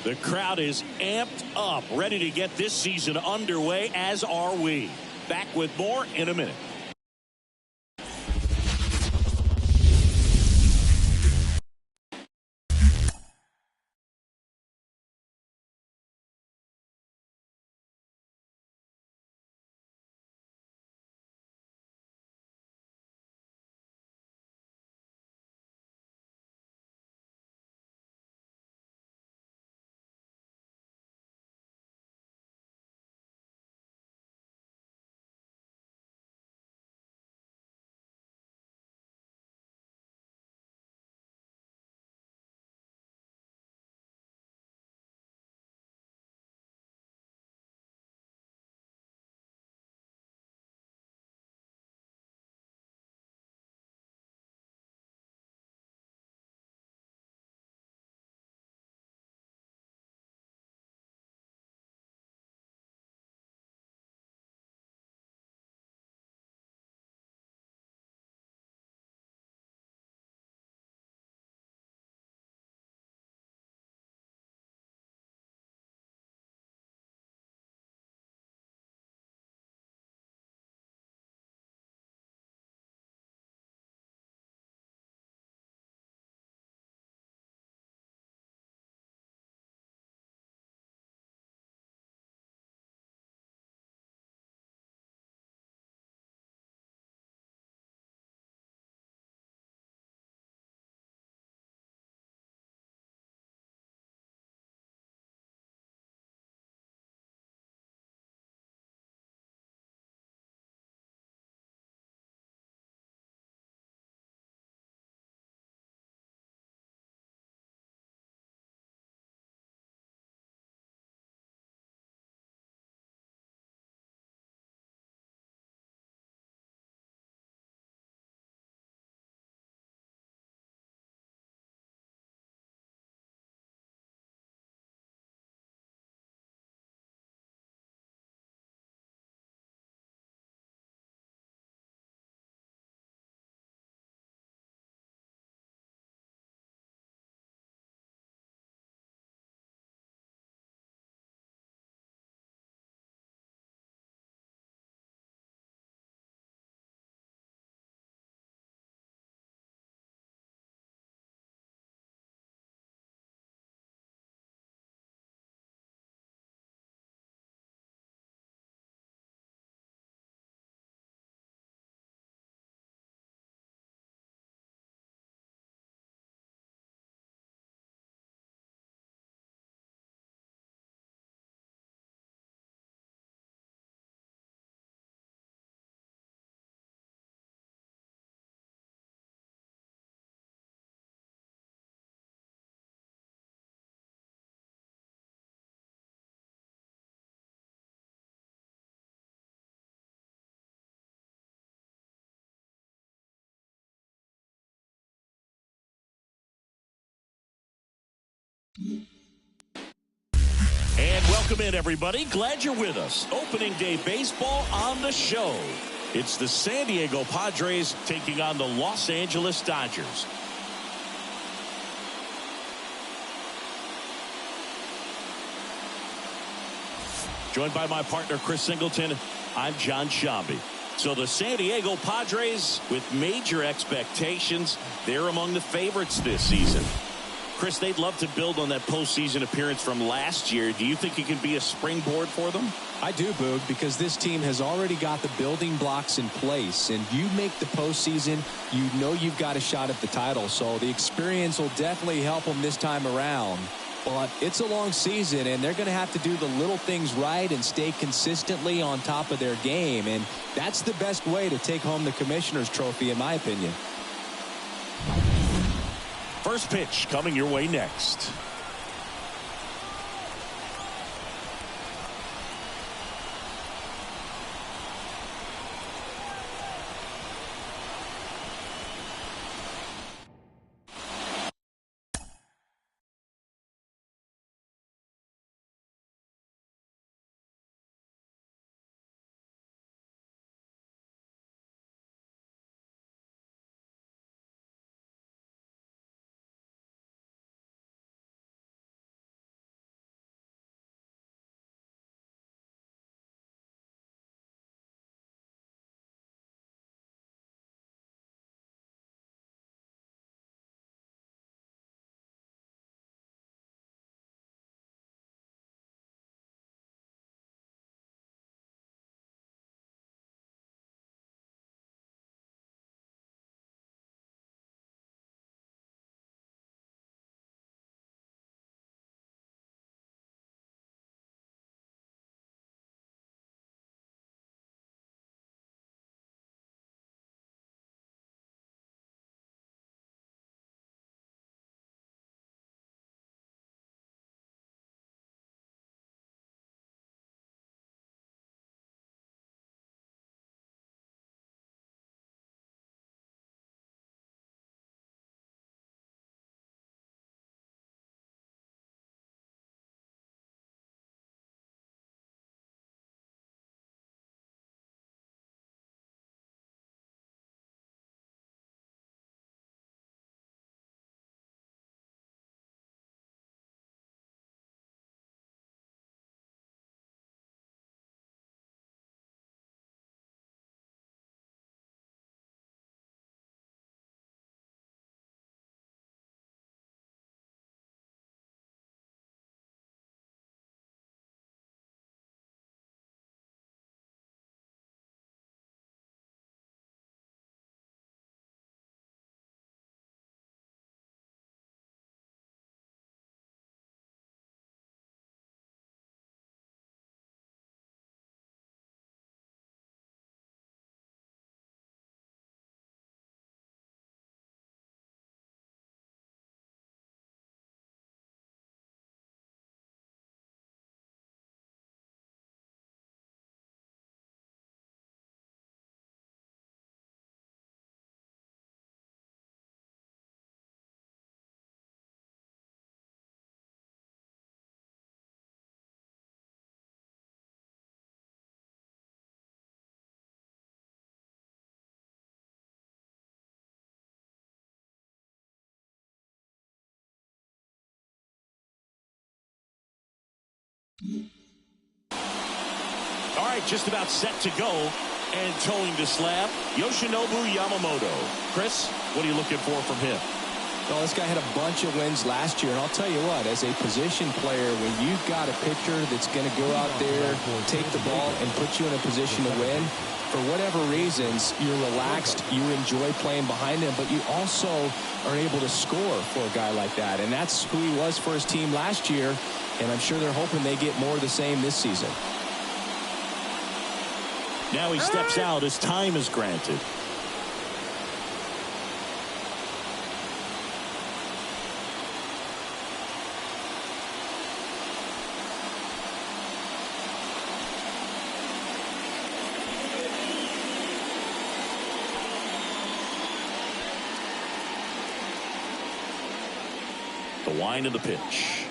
The crowd is amped up, ready to get this season underway, as are we. Back with more in a minute. And welcome in, everybody. Glad you're with us. Opening day baseball on the show. It's the San Diego Padres taking on the Los Angeles Dodgers. Joined by my partner, Chris Singleton, I'm John Shambi. So the San Diego Padres, with major expectations, they're among the favorites this season. Chris, they'd love to build on that postseason appearance from last year. Do you think it can be a springboard for them? I do, Boog, because this team has already got the building blocks in place. And you make the postseason, you know you've got a shot at the title. So the experience will definitely help them this time around. But it's a long season, and they're going to have to do the little things right and stay consistently on top of their game. And that's the best way to take home the Commissioner's Trophy, in my opinion. First pitch coming your way next. All right, just about set to go. And towing the slab, Yoshinobu Yamamoto. Chris, what are you looking for from him? Well, this guy had a bunch of wins last year, and I'll tell you what, as a position player, when you've got a pitcher that's going to go out there, take the ball, and put you in a position to win, for whatever reasons, you're relaxed, you enjoy playing behind him, but you also are able to score for a guy like that. And that's who he was for his team last year, and I'm sure they're hoping they get more of the same this season. Now he steps out as time is granted. The wind of the pitch.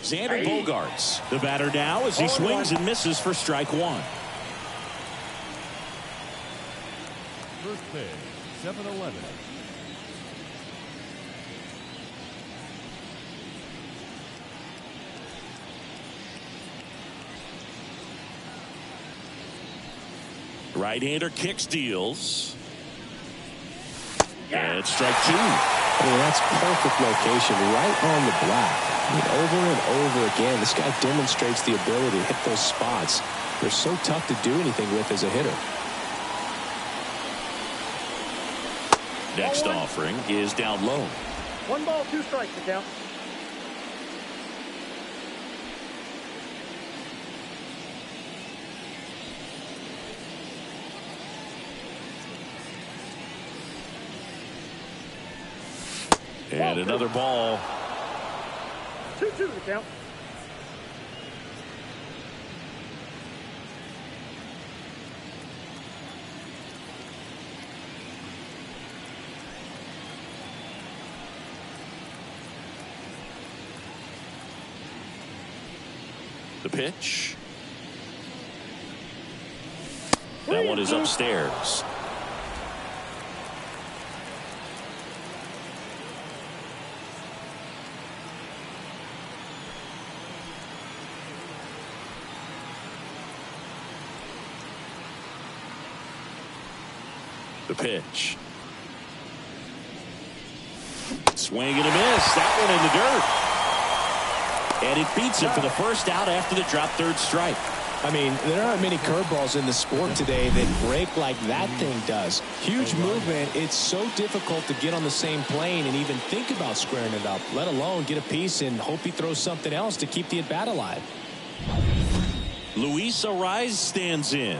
Xander Bogaerts, the batter now as he swings and misses for strike one. First pitch, 7-11. Right-hander kicks, deals. And strike two. I mean, that's perfect location, right on the block. I mean, over and over again, this guy demonstrates the ability to hit those spots. They're so tough to do anything with as a hitter. Next offering is down low. 1 ball, 2 strikes to count. And another ball. 2-2 to count. The pitch. That one is upstairs. The pitch. Swing and a miss. That one in the dirt. And it beats him for the first out after the drop third strike. I mean, there aren't many curveballs in the sport today that break like that thing does. Huge movement. It's so difficult to get on the same plane and even think about squaring it up, let alone get a piece and hope he throws something else to keep the at-bat alive. Luis Arraez stands in.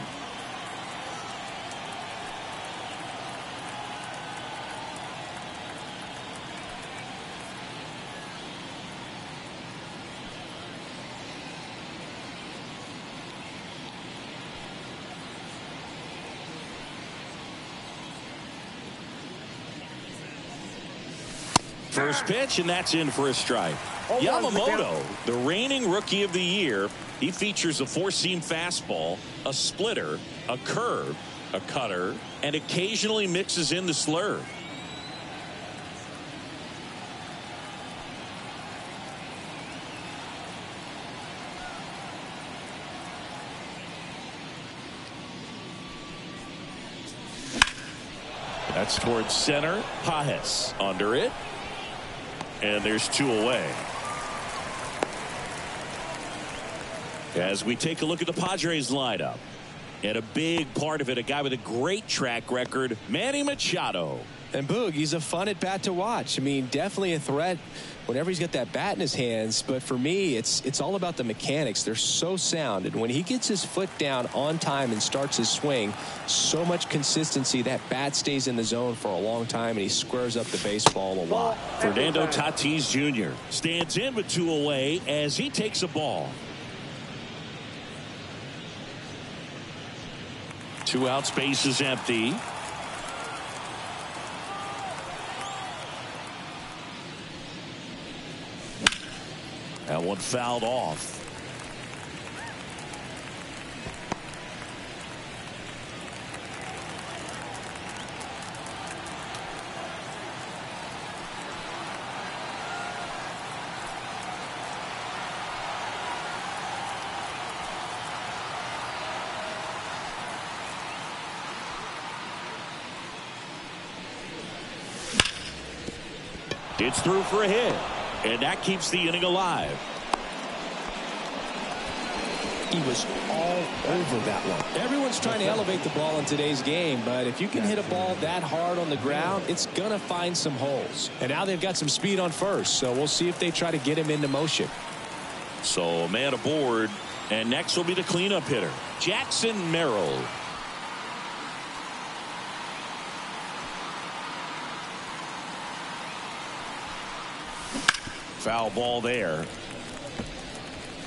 First pitch, and that's in for a strike. Yamamoto, the reigning rookie of the year, he features a four-seam fastball, a splitter, a curve, a cutter, and occasionally mixes in the slurve. That's towards center. Pajes under it. And there's two away. As we take a look at the Padres lineup. And a big part of it, a guy with a great track record, Manny Machado. And Boog, he's a fun at bat to watch. I mean, definitely a threat whenever he's got that bat in his hands. But for me, it's all about the mechanics. They're so sound. And when he gets his foot down on time and starts his swing, so much consistency, that bat stays in the zone for a long time, and he squares up the baseball a lot. Fernando Tatis Jr. stands in with two away as he takes a ball. 2 outs, base is empty. That one fouled off. It's through for a hit, and that keeps the inning alive. He was all over that one. Everyone's trying to elevate the ball in today's game, but if you can hit a ball that hard on the ground, it's going to find some holes. And now they've got some speed on first, so we'll see if they try to get him into motion. So a man aboard, and next will be the cleanup hitter, Jackson Merrill. Foul ball there.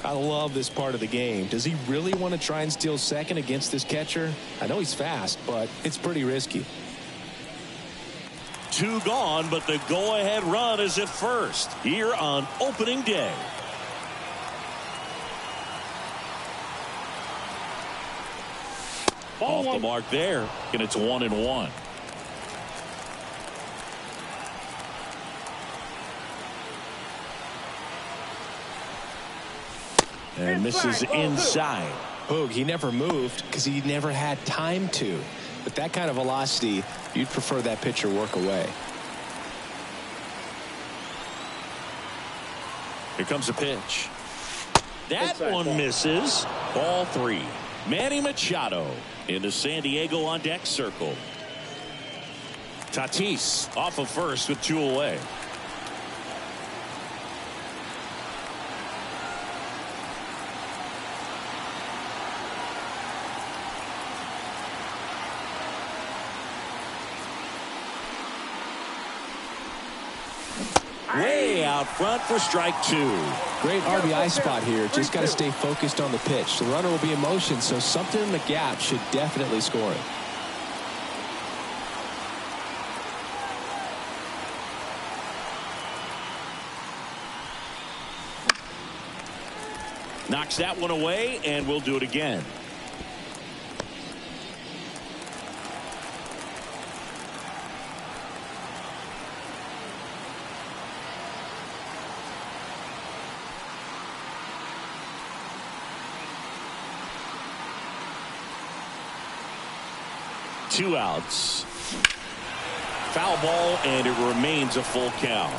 I love this part of the game. Does he really want to try and steal second against this catcher? I know he's fast, but it's pretty risky. 2 gone, but the go-ahead run is at first here on opening day. Off the mark there, and it's 1-1. And misses inside. Boog, he never moved because he never had time to. With that kind of velocity, you'd prefer that pitcher work away. Here comes a pitch. That one misses. Ball 3. Manny Machado in the San Diego on deck circle. Tatis off of first with 2 away. Way out front for strike 2. Great RBI spot here. Just got to stay focused on the pitch. The runner will be in motion, so something in the gap should definitely score it. Knocks that one away, and we'll do it again. Two outs. Foul ball, and it remains a full count.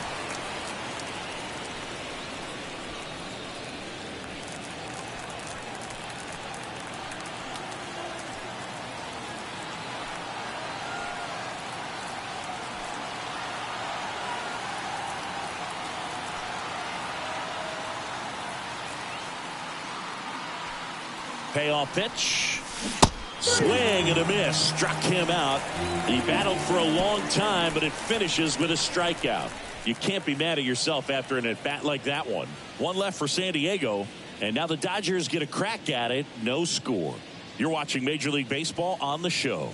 Payoff pitch. Swing and a miss. Struck him out. He battled for a long time, but it finishes with a strikeout. You can't be mad at yourself after an at-bat like that one. One left for San Diego, and now the Dodgers get a crack at it. No score. You're watching Major League Baseball on the show.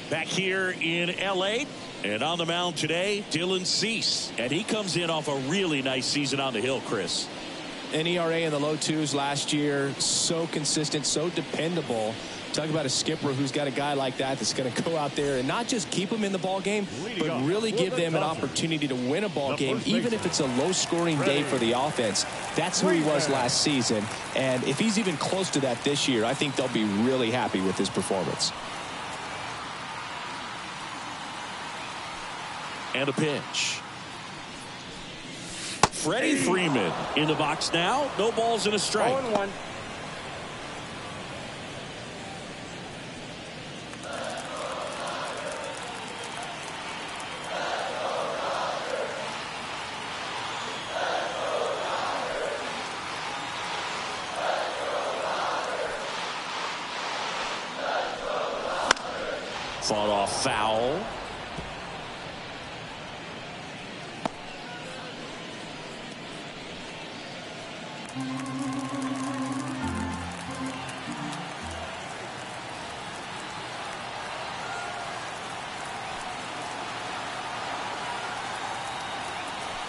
Back here in L.A., and on the mound today, Dylan Cease. And he comes in off a really nice season on the hill, Chris. An ERA in the low twos last year. So consistent, so dependable. Talk about a skipper who's got a guy like that that's going to go out there and not just keep them in the ball game, but really give them an opportunity to win a ball game, even if it's a low-scoring day for the offense. That's who he was last season. And if he's even close to that this year, I think they'll be really happy with his performance. And a pitch. Freddie Freeman in the box now. No balls and a strike. 0-1. Fought off foul.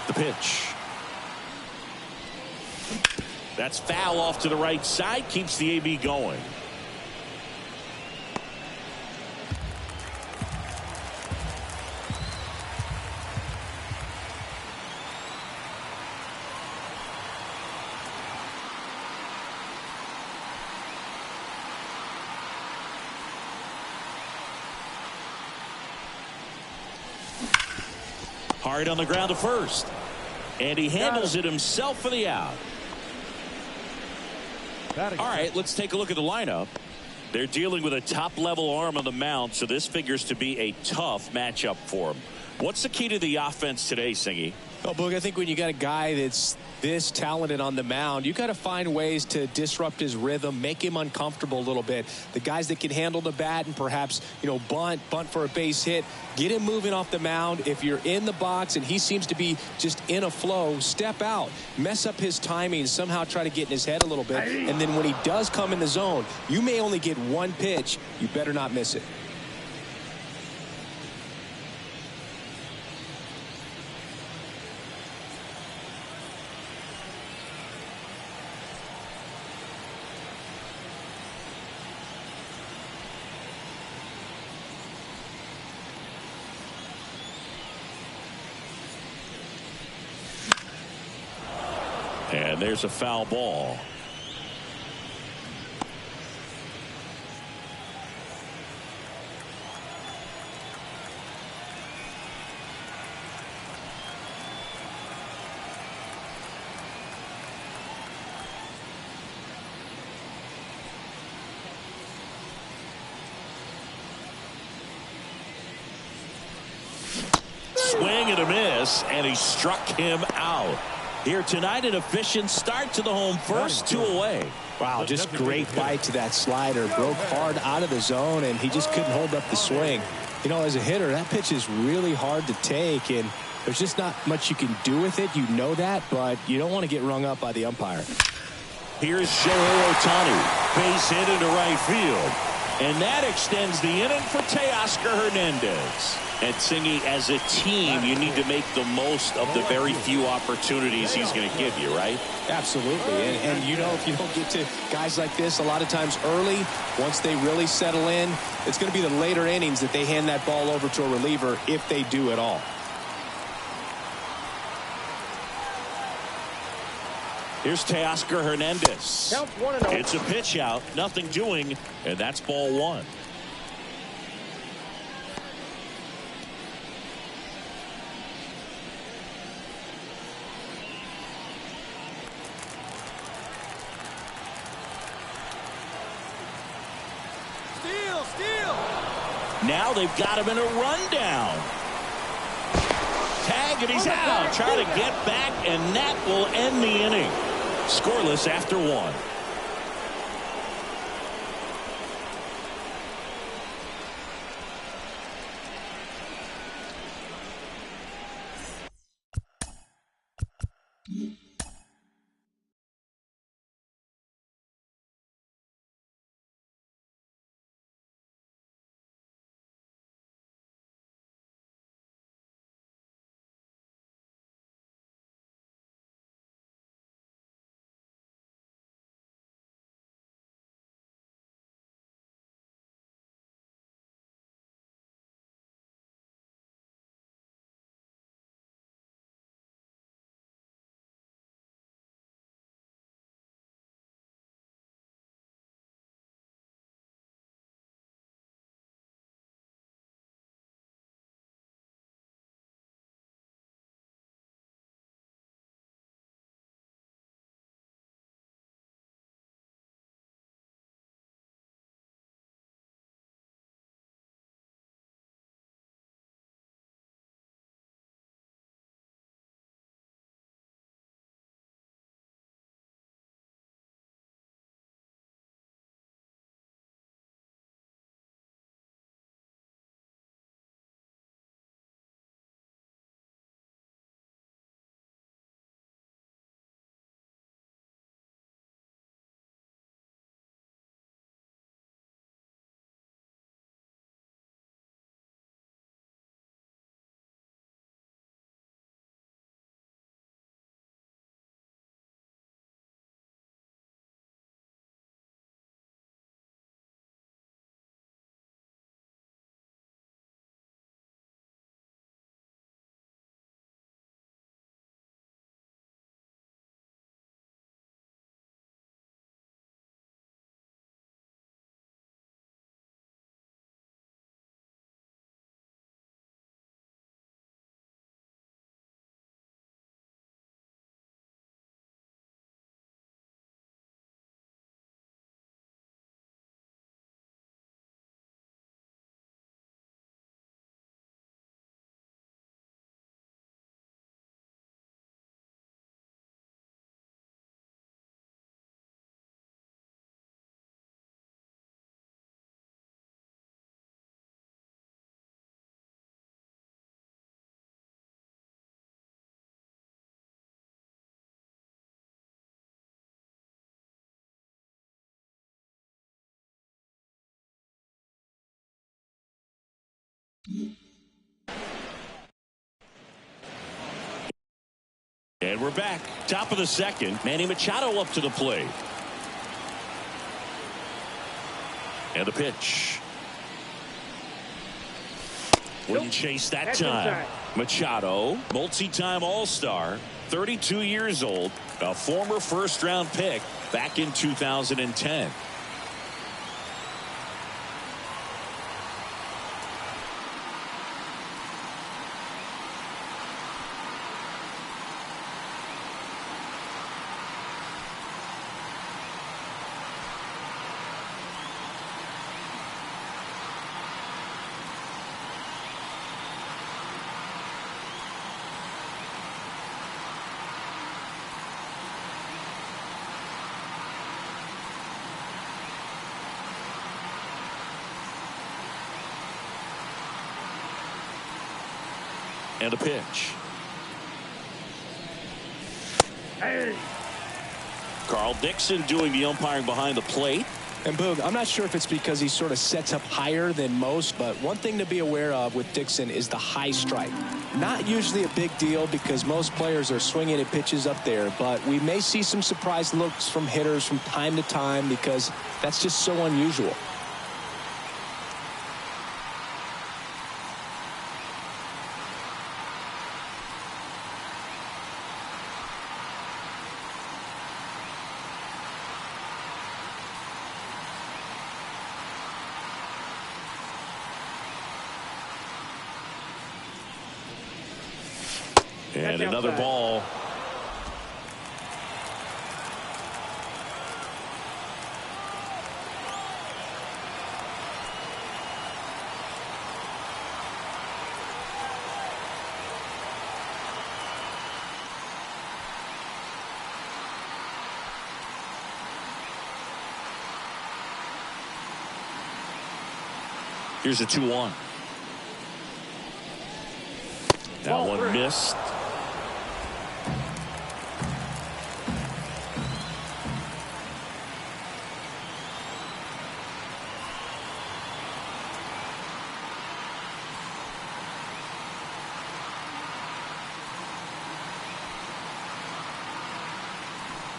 The pitch. That's foul off to the right side. Keeps the AB going. Hard on the ground to first. And he handles it himself for the out. All right, let's take a look at the lineup. They're dealing with a top-level arm on the mound, so this figures to be a tough matchup for him. What's the key to the offense today, Singy? Well, Boog, I think when you got a guy that's this talented on the mound, you got to find ways to disrupt his rhythm, make him uncomfortable a little bit. The guys that can handle the bat and perhaps, bunt for a base hit, get him moving off the mound. If you're in the box and he seems to be just in a flow, step out, mess up his timing, somehow try to get in his head a little bit. And then when he does come in the zone, you may only get one pitch. You better not miss it. And there's a foul ball. Swing and a miss, and he struck him out. Here tonight, an efficient start to the home first, 2 away. Wow, just great bite to that slider. Broke hard out of the zone, and he just couldn't hold up the swing. As a hitter, that pitch is really hard to take, and there's just not much you can do with it. You know that, but you don't want to get rung up by the umpire. Here's Shohei Ohtani, base hit into right field. And that extends the inning for Teoscar Hernandez. And Singy, as a team, you need to make the most of the very few opportunities he's going to give you, right? Absolutely. And if you don't get to guys like this a lot of times early, once they really settle in, it's going to be the later innings that they hand that ball over to a reliever, if they do at all. Here's Teoscar Hernandez. Counts 1-0. It's a pitch out, nothing doing, and that's ball 1. Steal! Now they've got him in a rundown. Tag, and he's out. Trying to get back, and that will end the inning. Scoreless after 1. And we're back. Top of the second. Manny Machado up to the plate. And the pitch. Wouldn't chase that time. Machado, multi-time All-Star, 32 years old, a former first-round pick back in 2010. And a pitch. Hey. Carl Dixon doing the umpiring behind the plate. And Boog, I'm not sure if it's because he sort of sets up higher than most, but one thing to be aware of with Dixon is the high strike. Not usually a big deal because most players are swinging at pitches up there, but we may see some surprise looks from hitters from time to time because that's just so unusual. And another ball. Here's a 2-1. That one missed.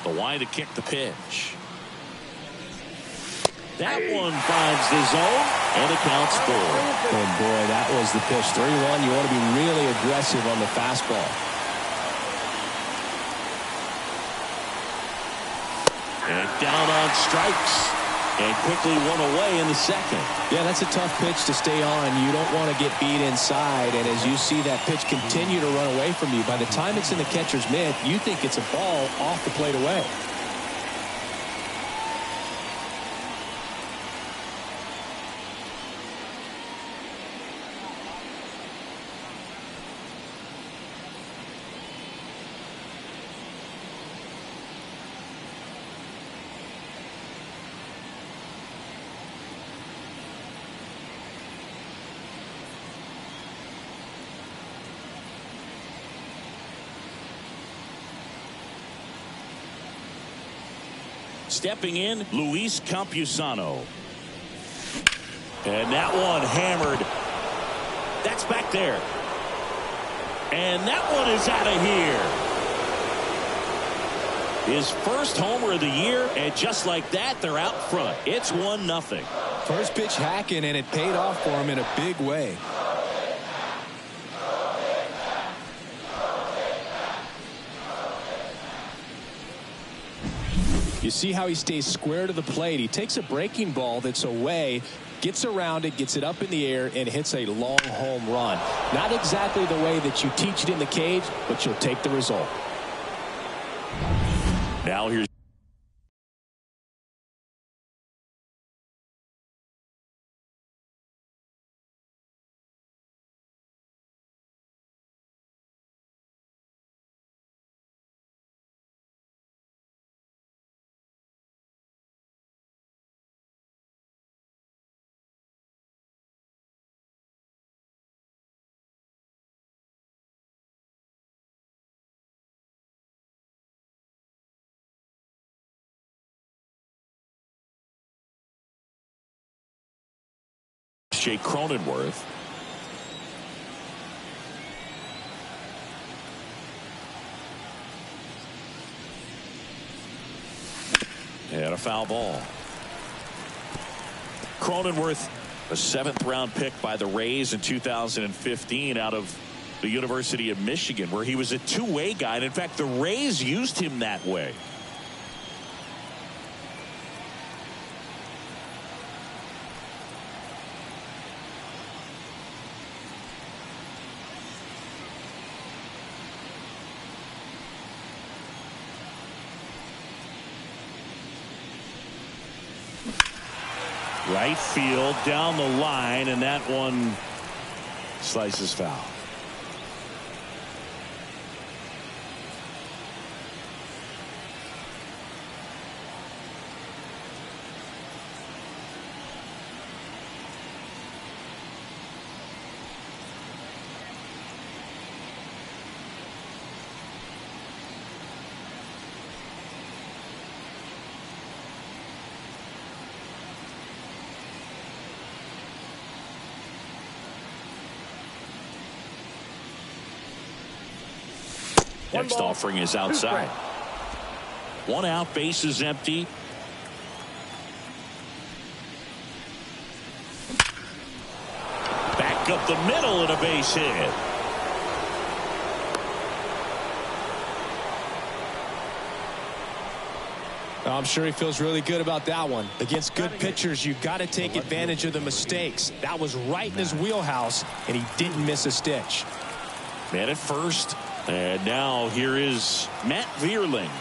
The line to kick the pitch. That one finds the zone and it counts 4. Oh boy, that was the pitch. 3-1. You want to be really aggressive on the fastball. And down on strikes. And quickly one away in the second. Yeah, that's a tough pitch to stay on. You don't want to get beat inside. And as you see that pitch continue to run away from you, by the time it's in the catcher's mitt, you think it's a ball off the plate away. Stepping in, Luis Campusano. And that one hammered. That's back there. And that one is out of here. His first homer of the year, and just like that, they're out front. It's 1-0. First pitch hacking, and it paid off for him in a big way. You see how he stays square to the plate. He takes a breaking ball that's away, gets around it, gets it up in the air, and hits a long home run. Not exactly the way that you teach it in the cage, but you'll take the result. Now here's Jay Cronenworth. foul ball. Cronenworth, a 7th-round pick by the Rays in 2015 out of the University of Michigan, where he was a two-way guy. And in fact, the Rays used him that way. Right field, down the line, and that one slices foul. Next offering is outside. 1 out, base is empty. Back up the middle and a base hit. I'm sure he feels really good about that one. Against good pitchers, you've got to take advantage of the mistakes. That was right in his wheelhouse, and he didn't miss a stitch. Man at first. And now here is Matt Vierling.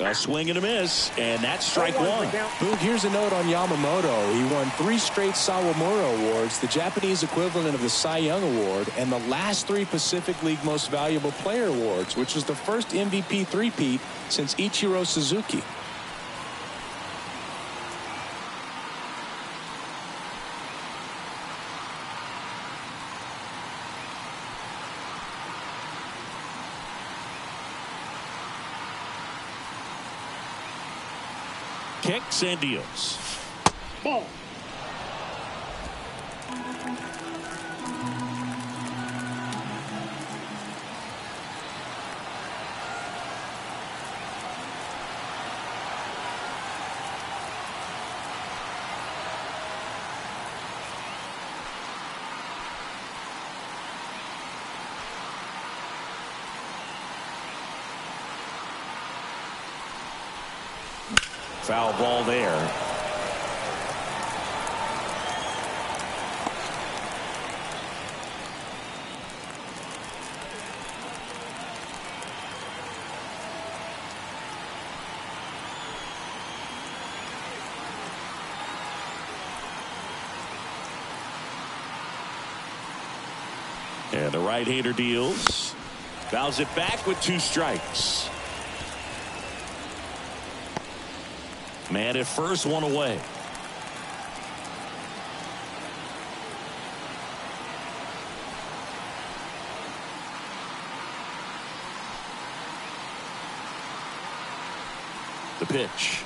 A swing and a miss, and that's strike one. Boog, here's a note on Yamamoto. He won 3 straight Sawamura Awards, the Japanese equivalent of the Cy Young Award, and the last 3 Pacific League Most Valuable Player Awards, which was the first MVP three-peat since Ichiro Suzuki. Kicks and deals. Ball. Foul ball there. And the right-hander deals. Fouls it back with 2 strikes. Man at first, 1 away. The pitch.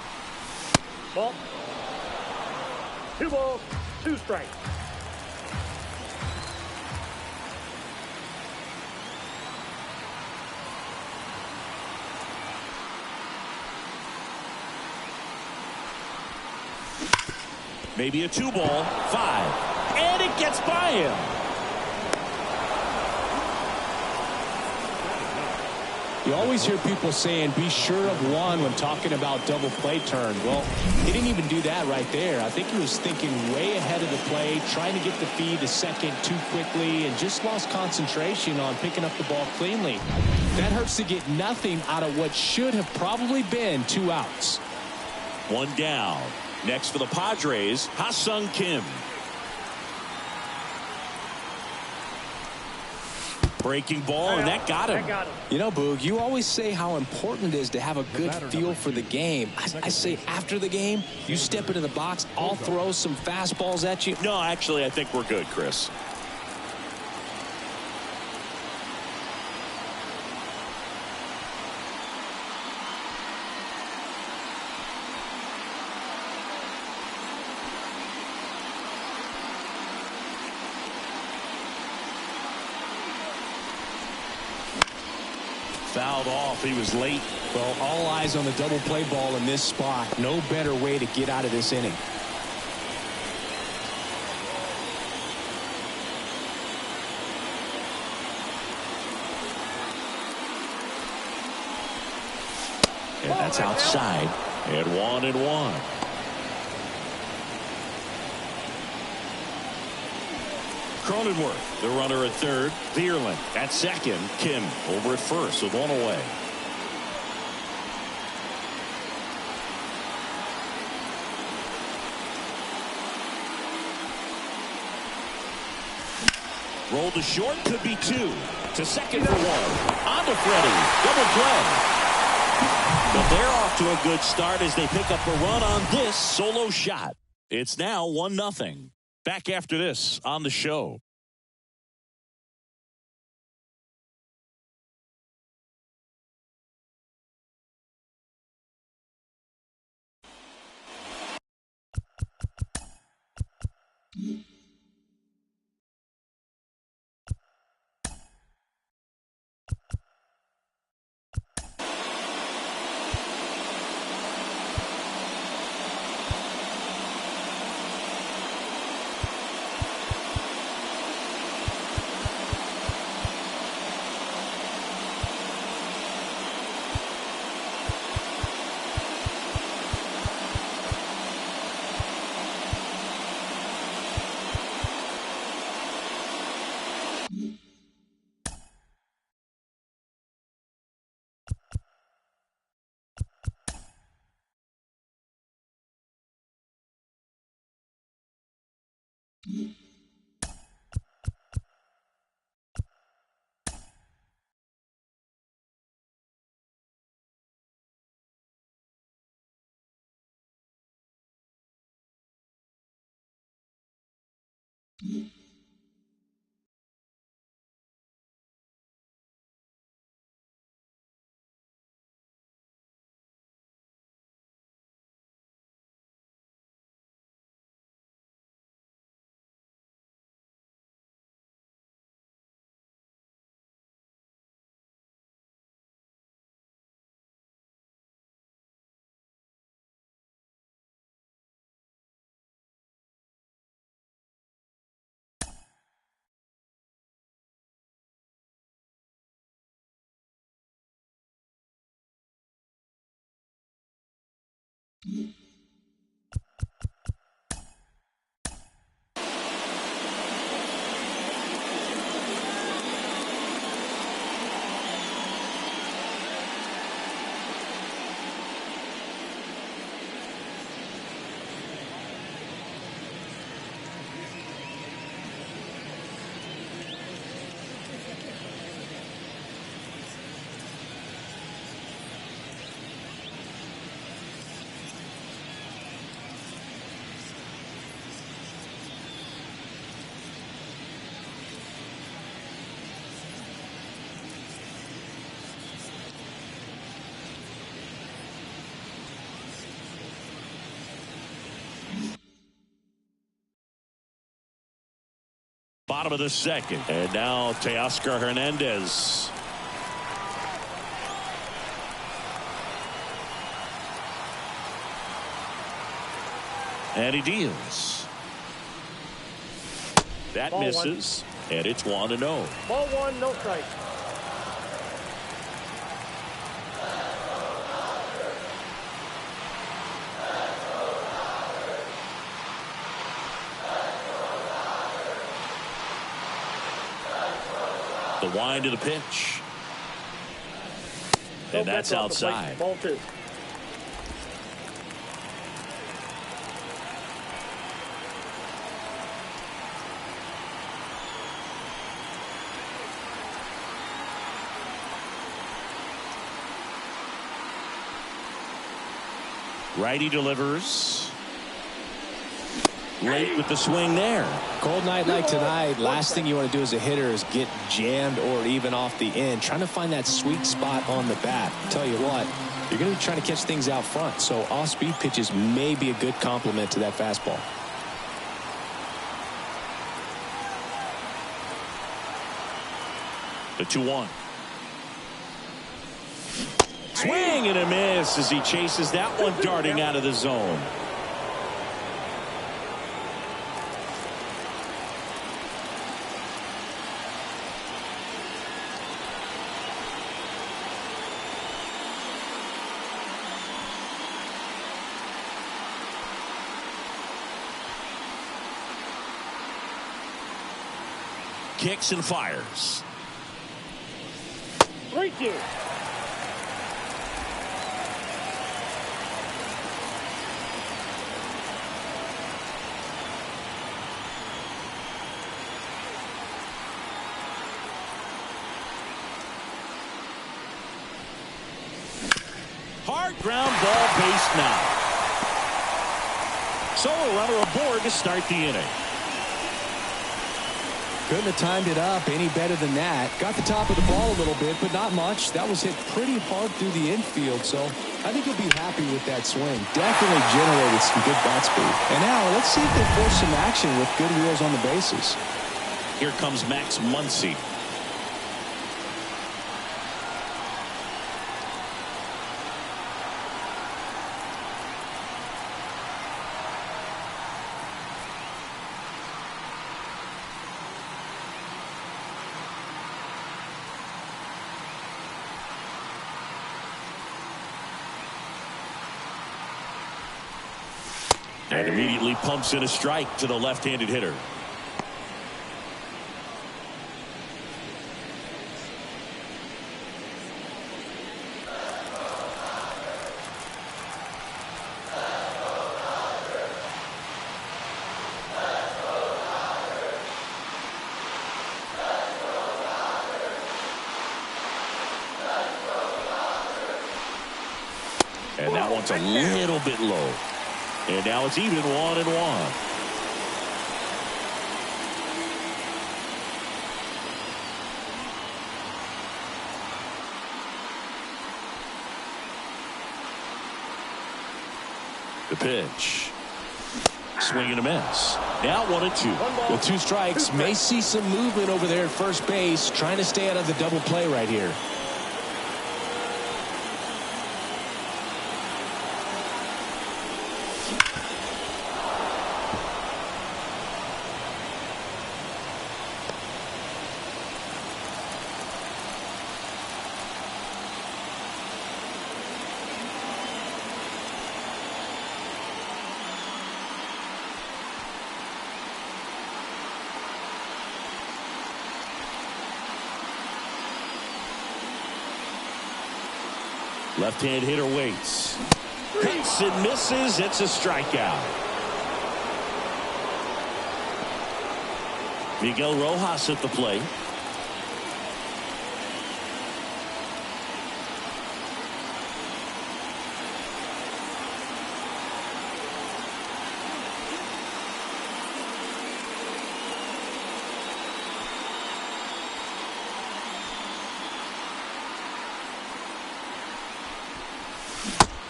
Ball. 2 balls, 2 strikes. Maybe a 2-ball, 5, and it gets by him. You always hear people saying be sure of 1 when talking about double play turn. Well, he didn't even do that right there. I think he was thinking way ahead of the play, trying to get the feed to second too quickly, and just lost concentration on picking up the ball cleanly. That hurts to get nothing out of what should have probably been 2 outs. 1 down. Next for the Padres, Ha-Sung Kim. Breaking ball, and that got him. You know, Boog, you always say how important it is to have a good feel for the game. I say after the game, you step into the box, I'll throw some fastballs at you. No, actually, I think we're good, Chris. Fouled off. He was late. Well, all eyes on the double play ball in this spot. No better way to get out of this inning. And that's outside at 1-1. Cronenworth, the runner at third. Vierland at second. Kim over at first with one away. Roll to short, could be two. To second for one. On to Freddie. Double play. But they're off to a good start as they pick up a run on this solo shot. It's now 1-0. Back after this on the show. Bottom of the second. And now Teoscar Hernandez. And he deals. That ball misses. One. And it's 1-0. Ball one, no strike. The wind of the pitch. And that's outside. Ball two. Righty delivers. Late with the swing there. Cold night like tonight, last thing you want to do as a hitter is get jammed or even off the end. Trying to find that sweet spot on the bat. Tell you what, you're going to be trying to catch things out front, so off-speed pitches may be a good complement to that fastball. The 2-1. Swing and a miss as he chases that one darting out of the zone. Kicks and fires. 3-2. Hard ground ball, base now. So a runner aboard to start the inning. Couldn't have timed it up any better than that. Got the top of the ball a little bit, but not much. That was hit pretty hard through the infield, so I think he'll be happy with that swing. Definitely generated some good bat speed. And now let's see if they force some action with good wheels on the bases. Here comes Max Muncy. And immediately pumps in a strike to the left-handed hitter. And that one's a little bit low. And now it's even 1-1. The pitch. Swing and a miss. Now 1-2. With 2 strikes, may see some movement over there at first base, trying to stay out of the double play right here. Left-hand hitter waits. Hits and misses. It's a strikeout. Miguel Rojas at the plate.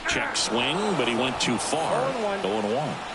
Check swing, but he went too far. 0-1.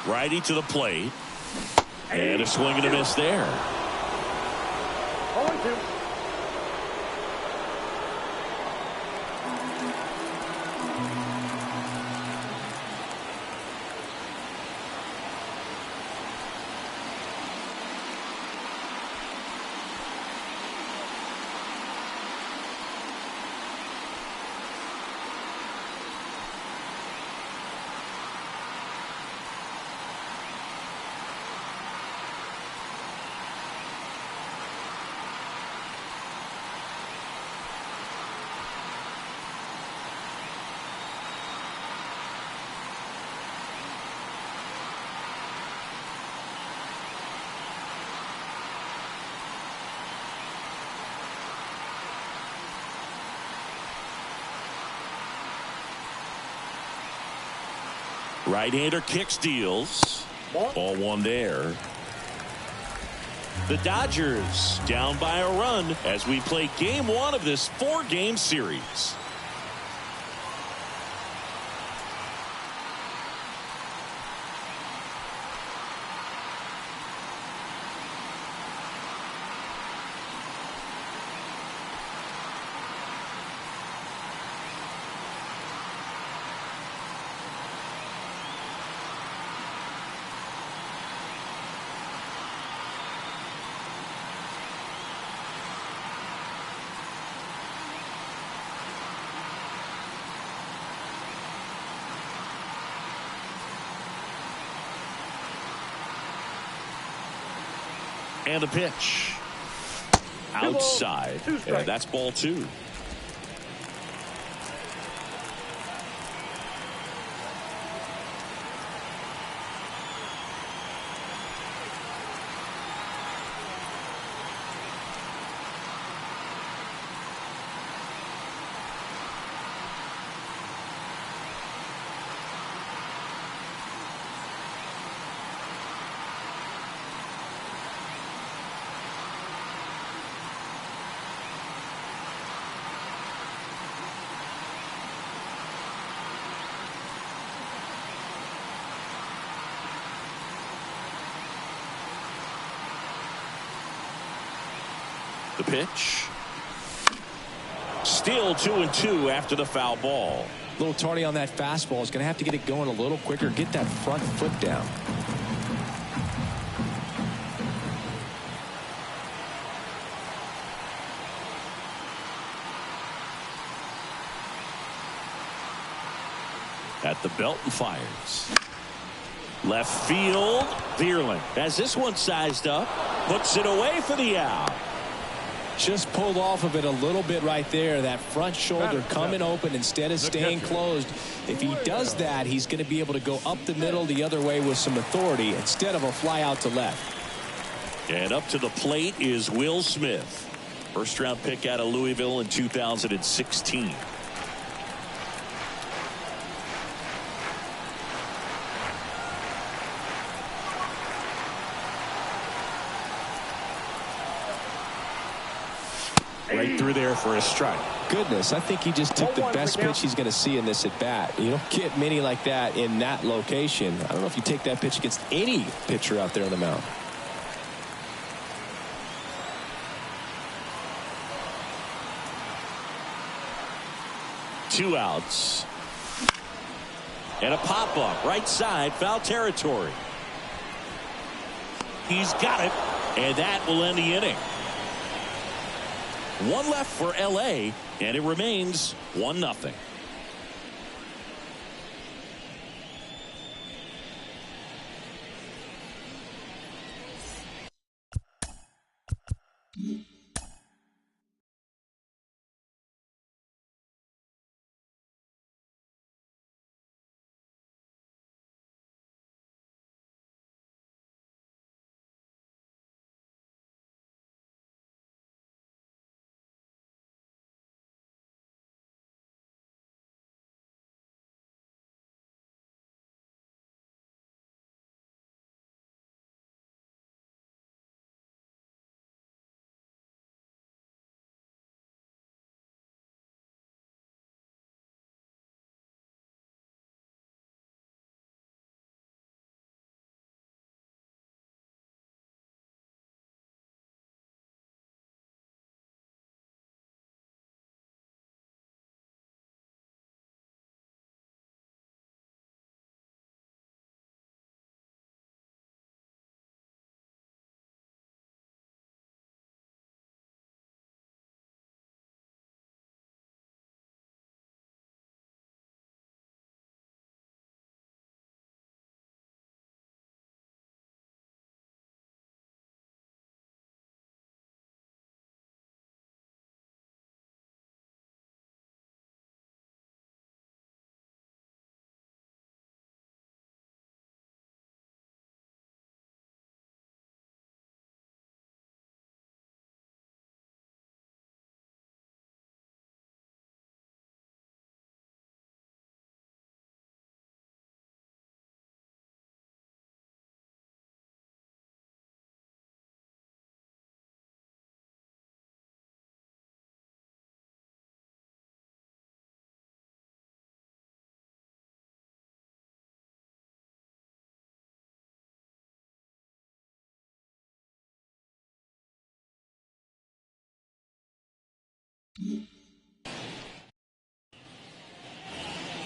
Righty to the plate. And a swing and a miss there. 0-2. Right-hander kick steals. Ball one there. The Dodgers down by a run as we play game one of this 4-game series. And a pitch. Outside. And that's ball 2. The pitch. Still 2-2 after the foul ball. A little tardy on that fastball. Is going to have to get it going a little quicker. Get that front foot down. At the belt and fires. Left field. Veerling has this one sized up. Puts it away for the out. Just pulled off of it a little bit right there. That front shoulder coming open instead of staying closed. If he does that, he's going to be able to go up the middle the other way with some authority instead of a fly out to left. And up to the plate is Will Smith. First round pick out of Louisville in 2016. Right through there for a strike. Goodness, I think he just took the best pitch he's going to see in this at bat. You don't get many like that in that location. I don't know if you take that pitch against any pitcher out there on the mound. Two outs. And a pop up right side, foul territory. He's got it, and that will end the inning. One left for LA, and it remains 1-0.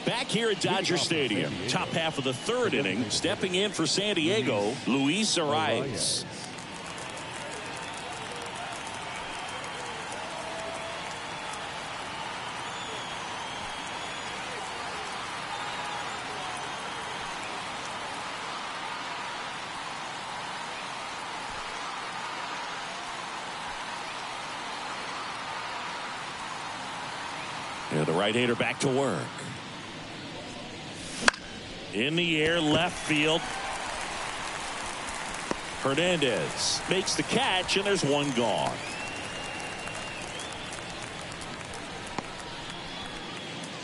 Back here at Dodger Stadium, top half of the third inning, stepping in for San Diego, Luis Arias. And the right-hander back to work. In the air, left field. Hernandez makes the catch, and there's one gone.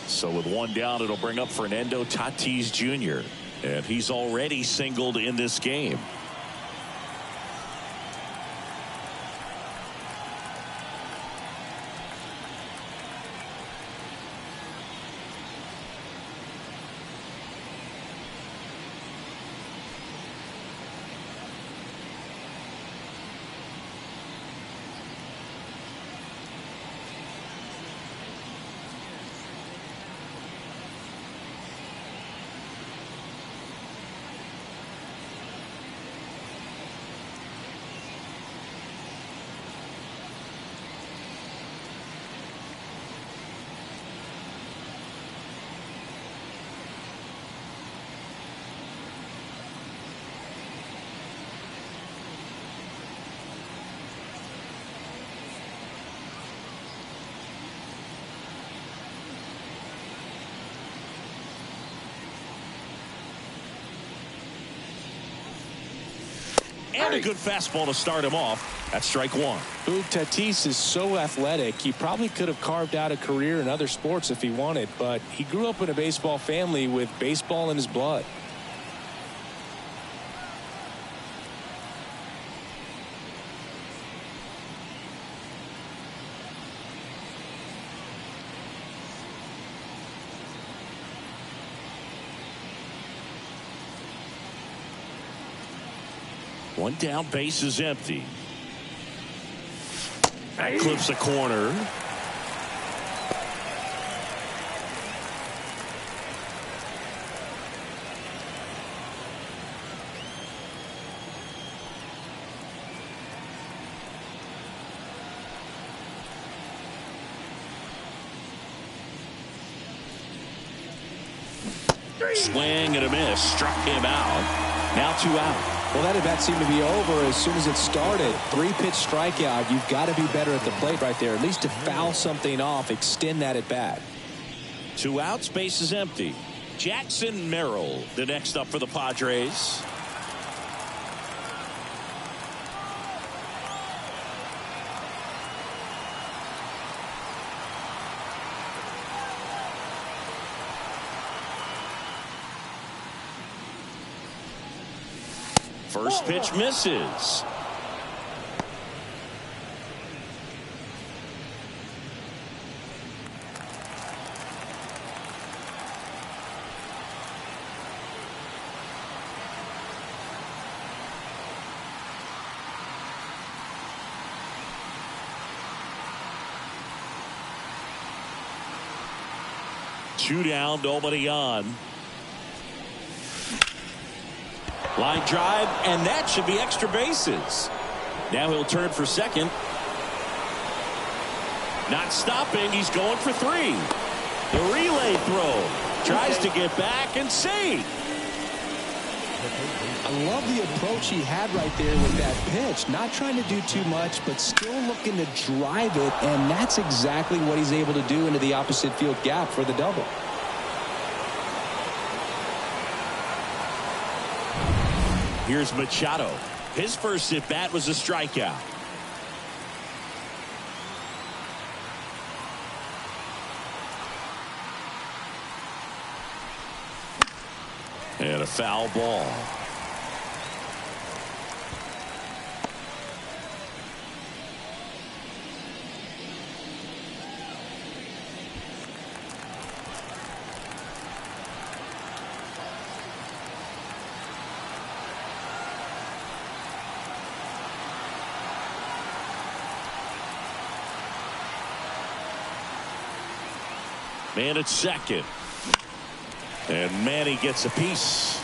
So with one down, it'll bring up Fernando Tatis Jr. And he's already singled in this game. And a good fastball to start him off. That's strike one. Tatis is so athletic. He probably could have carved out a career in other sports if he wanted, but he grew up in a baseball family with baseball in his blood. One down, base is empty. That clips a corner. Swing and a miss. Struck him out. Now 2 out. Well, that at bat seemed to be over as soon as it started. 3-pitch strikeout. You've got to be better at the plate right there. At least to foul something off, extend that at bat. 2 outs, base is empty. Jackson Merrill, the next up for the Padres. First pitch misses. Two down, nobody on. Line drive, and that should be extra bases. Now he'll turn for second. Not stopping, he's going for 3. The relay throw. Tries to get back and save. I love the approach he had right there with that pitch. Not trying to do too much, but still looking to drive it, and that's exactly what he's able to do into the opposite field gap for the double. Here's Machado. His first at bat was a strikeout. And a foul ball. And it's second. And Manny gets a piece.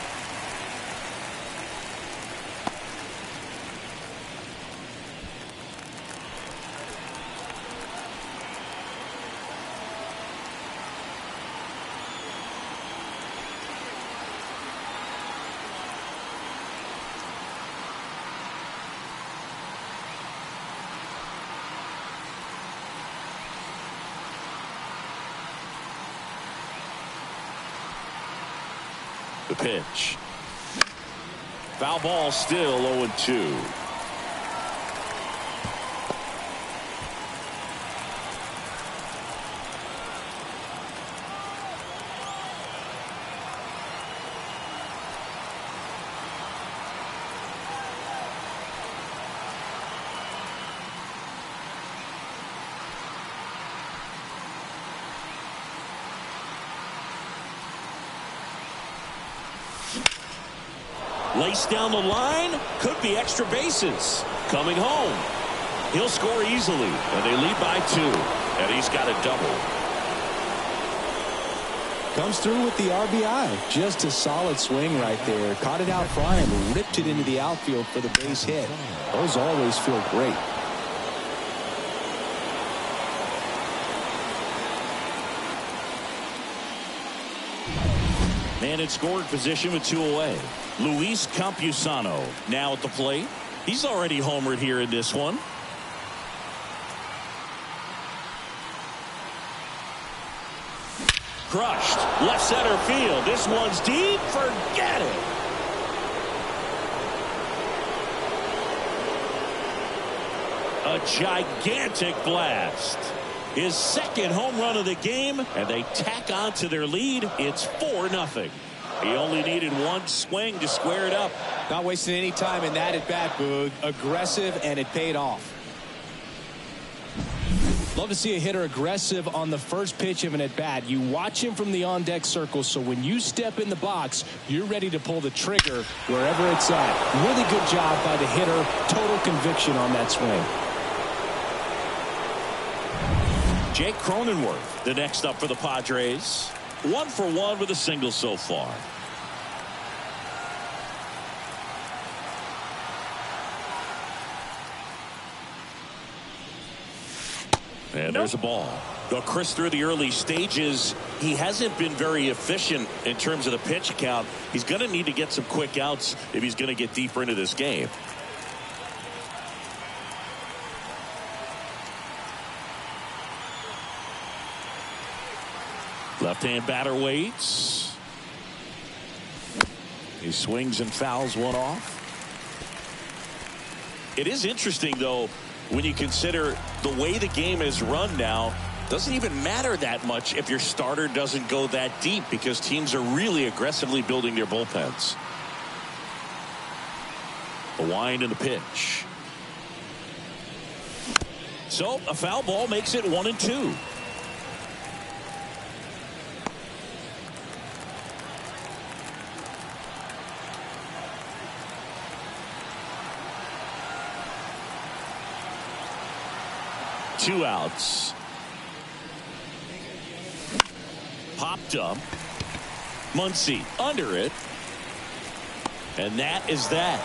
The pitch. Foul ball, still 0-2. Laced down the line, could be extra bases. Coming home. He'll score easily, and they lead by 2. And he's got a double. Comes through with the RBI. Just a solid swing right there. Caught it out front and ripped it into the outfield for the base hit. Those always feel great. Man in scoring position with 2 away. Luis Campusano now at the plate. He's already homered here in this one. Crushed. Left center field. This one's deep. Forget it. A gigantic blast. His second home run of the game, and they tack on to their lead. It's 4-0. He only needed one swing to square it up. Not wasting any time in that at bat, Boog. Aggressive, and it paid off. Love to see a hitter aggressive on the first pitch of an at bat. You watch him from the on deck circle, so when you step in the box, you're ready to pull the trigger wherever it's at. Really good job by the hitter. Total conviction on that swing. Jake Cronenworth, the next up for the Padres. 1 for 1 with a single so far. And there's a ball. Though Chris, through the early stages, he hasn't been very efficient in terms of the pitch count. He's going to need to get some quick outs if he's going to get deeper into this game. Left-hand batter waits. He swings and fouls one off. It is interesting, though, when you consider the way the game is run now. Doesn't even matter that much if your starter doesn't go that deep, because teams are really aggressively building their bullpens. The wind and the pitch. So a foul ball makes it 1-2. Two outs. Popped up. Muncy under it. And that is that.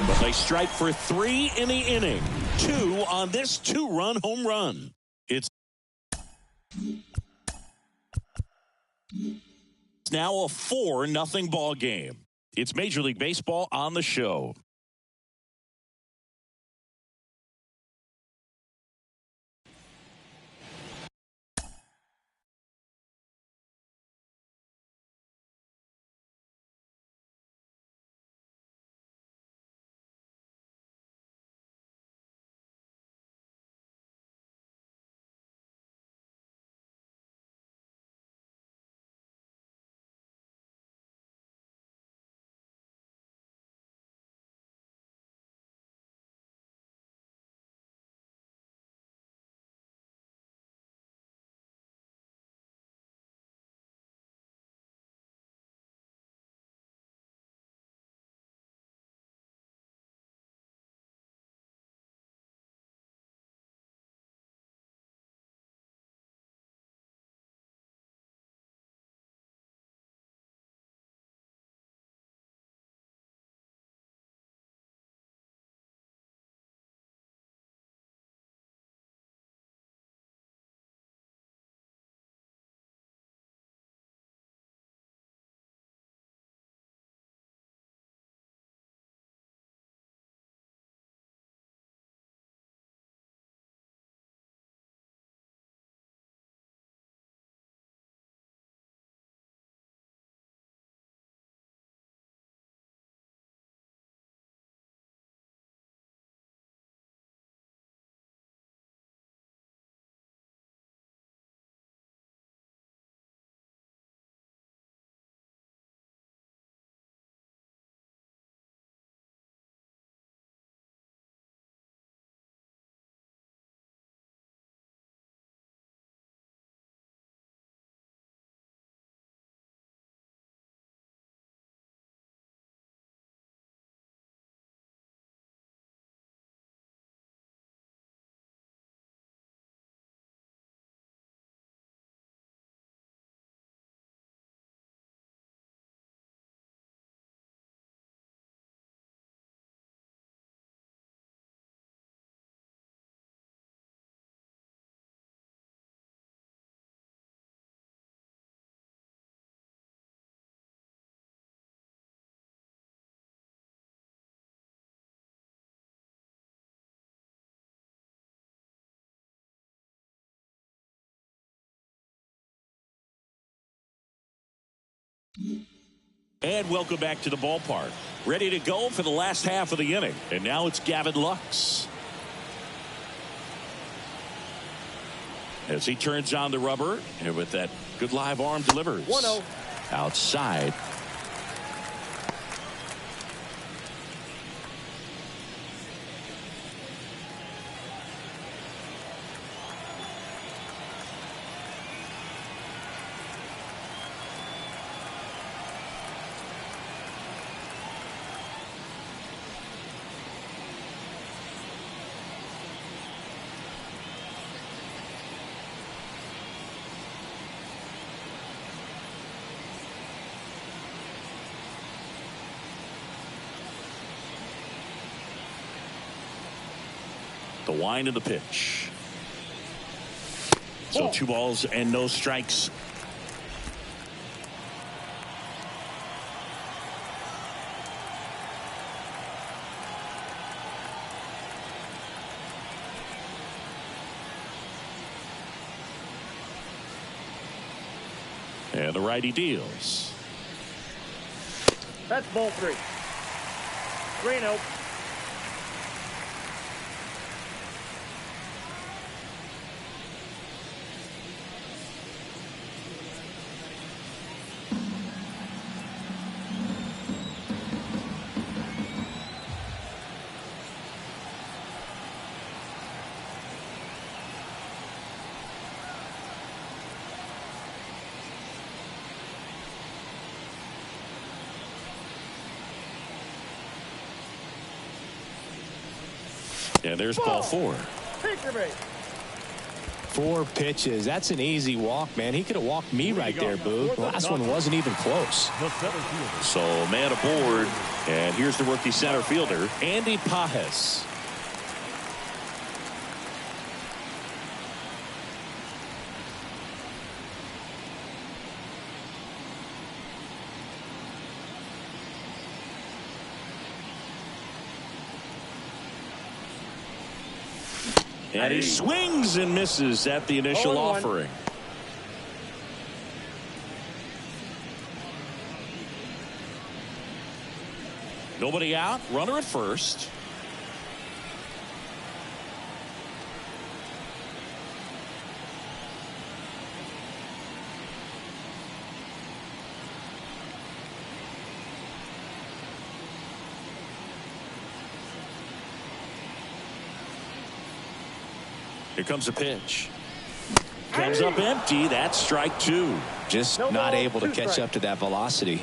But they strike for 3 in the inning. 2 on this 2-run home run. It's now a 4-0 ball game. It's Major League Baseball on the show. And welcome back to the ballpark. Ready to go for the last half of the inning. And now it's Gavin Lux. As he turns on the rubber, and with that good live arm delivers. 1-0. Outside. The wind of the pitch. So 2 balls and no strikes. And the righty deals. That's ball 3. 3-0. And there's ball 4. Picture me. 4 pitches. That's an easy walk, man. He could have walked me right there, Boo. The last one wasn't even close. So man aboard. And here's the rookie center fielder, Andy Pajes. And he swings and misses at the initial 0-1. offering. Nobody out. Runner at first. Here comes a pitch. Comes up empty. That's strike 2. Just No not ball, able to 2 catch strikes. up to that velocity.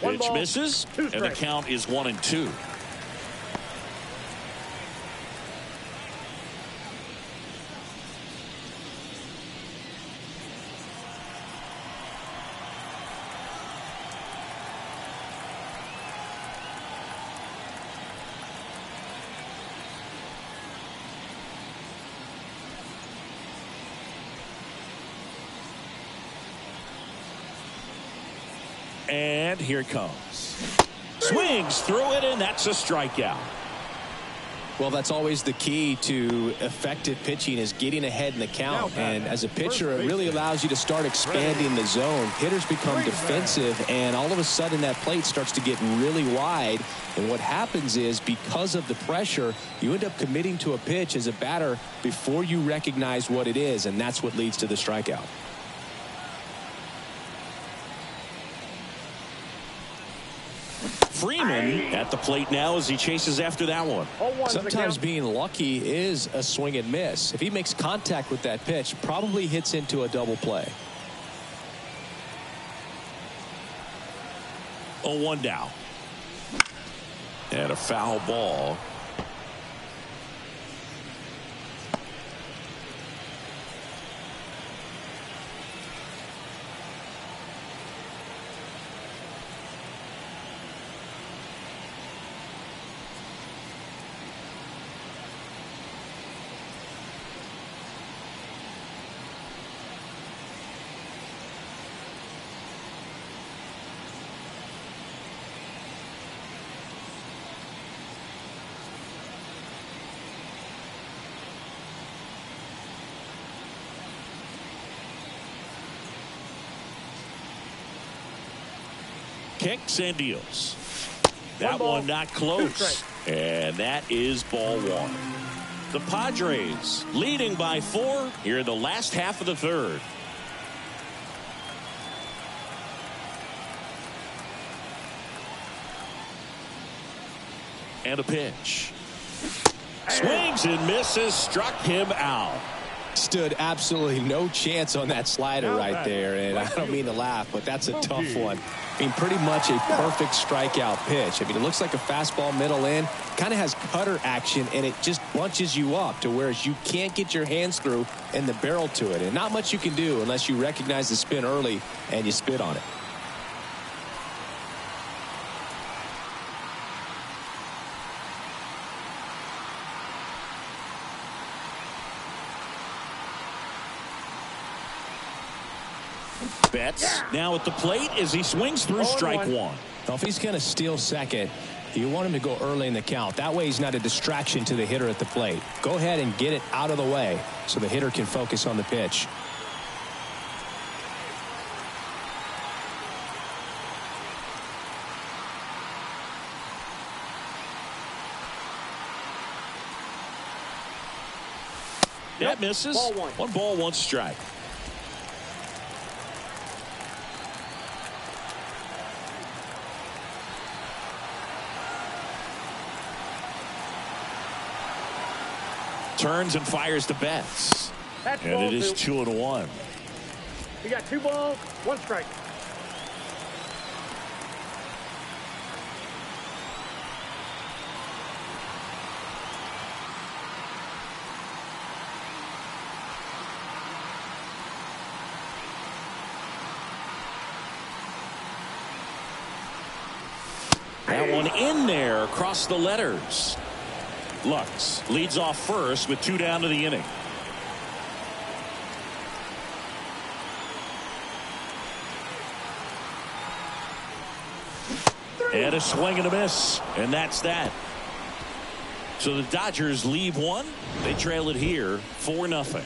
One Pitch ball, misses. 2 And the strikes. count is 1-2. And here it comes. Swings through it, and that's a strikeout. Well, that's always the key to effective pitching, is getting ahead in the count. And as a pitcher, it really allows you to start expanding the zone. Hitters become defensive, and all of a sudden that plate starts to get really wide. And what happens is, because of the pressure, you end up committing to a pitch as a batter before you recognize what it is, and that's what leads to the strikeout. Freeman at the plate now as he chases after that one. 0-1's the Sometimes count. being lucky is a swing and miss. If he makes contact with that pitch, probably hits into a double play. 0-1 down. And a foul ball. kicks and deals. That one not close. And that is ball one. The Padres leading by 4 here in the last half of the third. And a pitch. Swings and misses, struck him out. Stood absolutely no chance on that slider right there, and I don't mean to laugh, but that's a tough one. I mean, pretty much a perfect strikeout pitch. I mean, it looks like a fastball middle in, kind of has cutter action, and it just bunches you up to whereas you can't get your hands through and the barrel to it, and not much you can do unless you recognize the spin early and you spit on it. Betts now at the plate as he swings through strike one. Well, if he's going to steal second, you want him to go early in the count. That way he's not a distraction to the hitter at the plate. Go ahead and get it out of the way so the hitter can focus on the pitch. That misses. Ball one. 1 ball, 1 strike. Turns and fires to Betts. That's and it is 2-1. You got 2 balls, 1 strike. That one in there across the letters. Lux leads off first with 2 down to the inning. And a swing and a miss. And that's that. So the Dodgers leave one. They trail it here 4-0.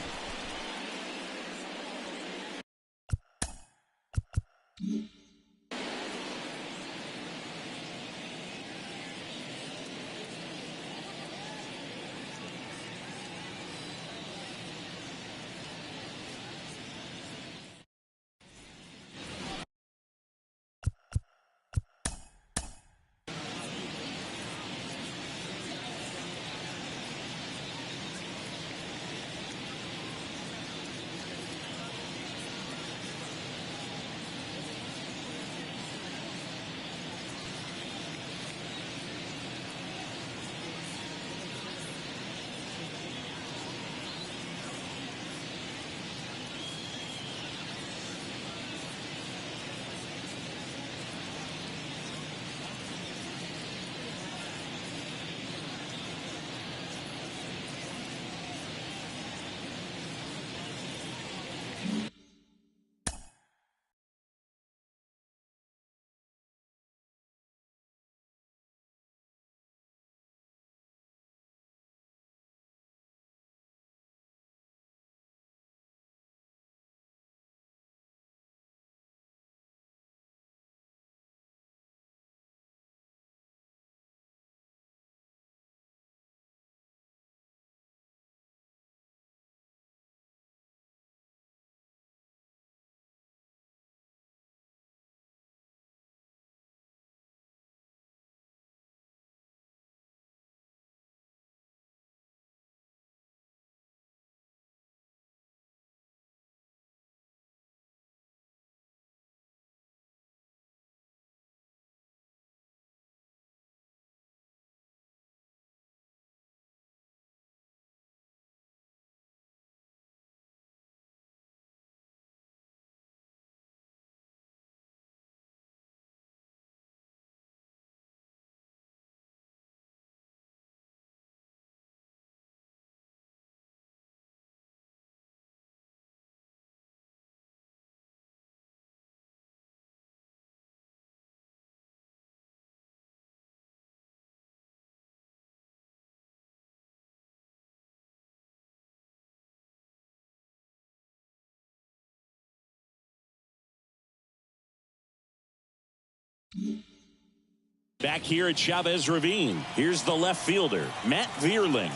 Back here at Chavez Ravine, here's the left fielder, Matt Vierling.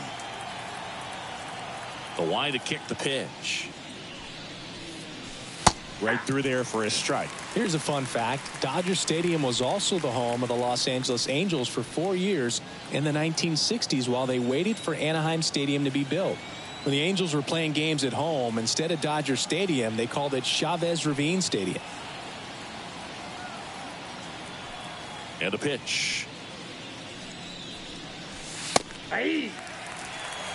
The line to kick the pitch. Right through there for a strike. Here's a fun fact. Dodger Stadium was also the home of the Los Angeles Angels for 4 years in the 1960s while they waited for Anaheim Stadium to be built. When the Angels were playing games at home, instead of Dodger Stadium, they called it Chavez Ravine Stadium. And a pitch. Hey.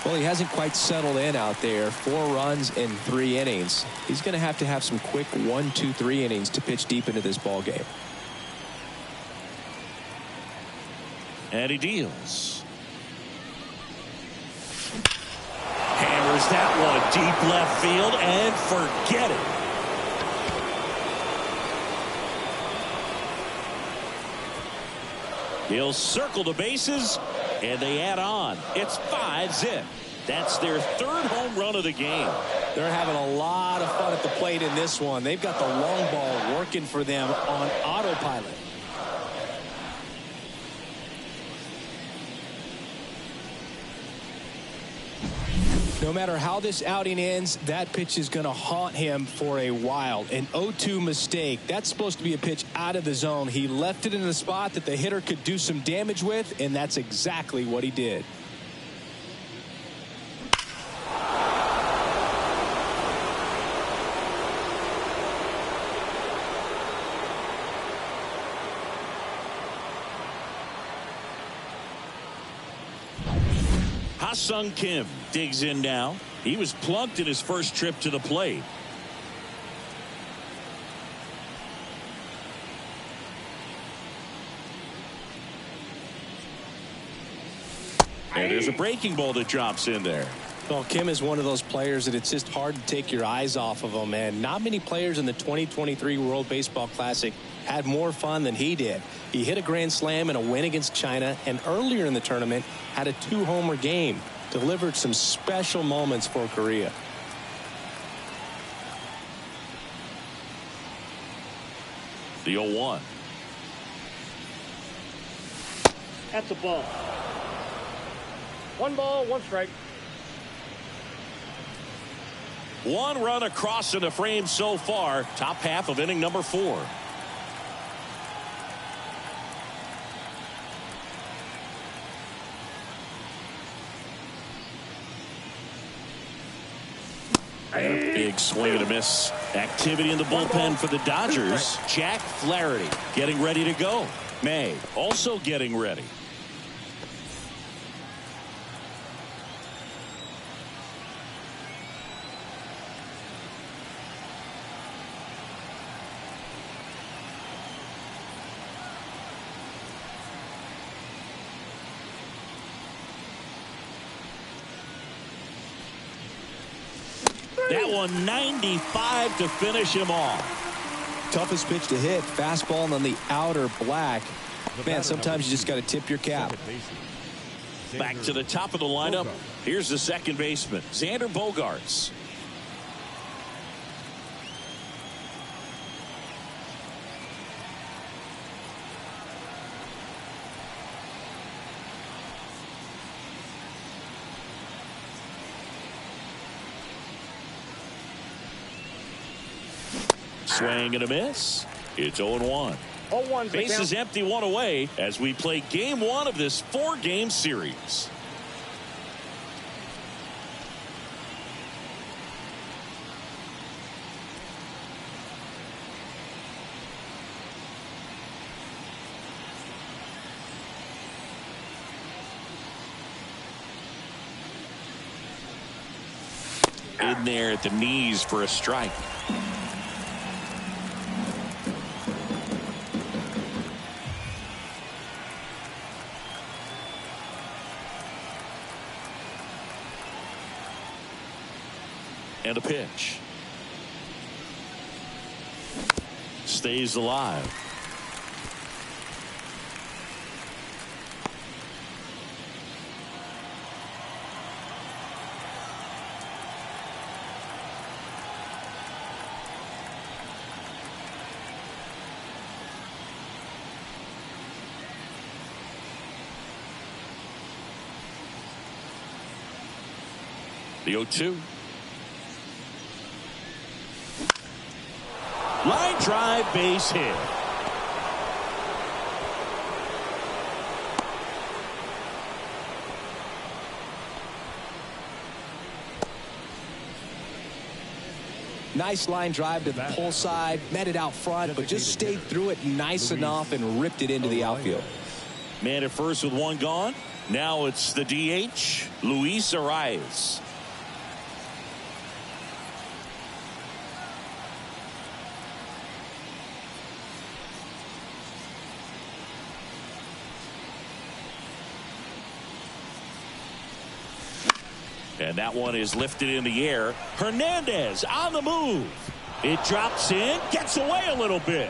Well, he hasn't quite settled in out there. 4 runs in 3 innings. He's going to have some quick 1, 2, 3 innings to pitch deep into this ball game. And he deals. Hammers that one deep left field and forget it. He'll circle the bases, and they add on. It's 5-zip. That's their 3rd home run of the game. They're having a lot of fun at the plate in this one. They've got the long ball working for them on autopilot. No matter how this outing ends, that pitch is going to haunt him for a while. An 0-2 mistake. That's supposed to be a pitch out of the zone. He left it in a spot that the hitter could do some damage with, and that's exactly what he did. Ha-Sung Kim digs in now. He was plunked in his first trip to the plate. And there's a breaking ball that drops in there. Well, Kim is one of those players that it's just hard to take your eyes off of him, and not many players in the 2023 World Baseball Classic had more fun than he did. He hit a grand slam in a win against China, and earlier in the tournament had a 2-homer game. Delivered some special moments for Korea. The 0-1. That's a ball. 1 ball, 1 strike. 1 run across in the frame so far. Top half of inning number 4. Big swing and a miss. Activity in the bullpen for the Dodgers. Jack Flaherty getting ready to go. May also getting ready. That one 95 to finish him off. Toughest pitch to hit. Fastball on the outer black. Man, sometimes you just got to tip your cap. Back to the top of the lineup. Here's the second baseman, Xander Bogaerts. Swing and a miss. It's 0-1. 0-1. Bases empty, 1 away as we play game 1 of this 4-game series. In there at the knees for a strike. And a pitch. Stays alive. The 0-2. Line drive, base hit. Nice line drive to the pull side, met it out front, but just stayed through it nice enough and ripped it into the outfield. Man at first with one gone. Now it's the DH, Luis Arias. And that one is lifted in the air. Hernandez on the move. It drops in, gets away a little bit.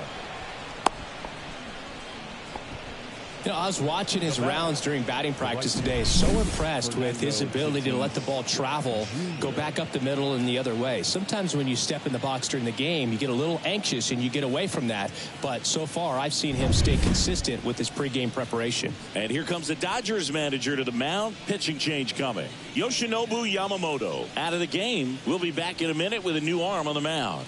You know, I was watching his rounds during batting practice today. So impressed with his ability to let the ball travel, go back up the middle and the other way. Sometimes when you step in the box during the game, you get a little anxious and you get away from that. But so far, I've seen him stay consistent with his pregame preparation. And here comes the Dodgers manager to the mound. Pitching change coming. Yoshinobu Yamamoto out of the game. We'll be back in a minute with a new arm on the mound.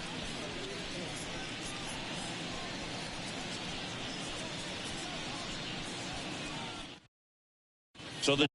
So the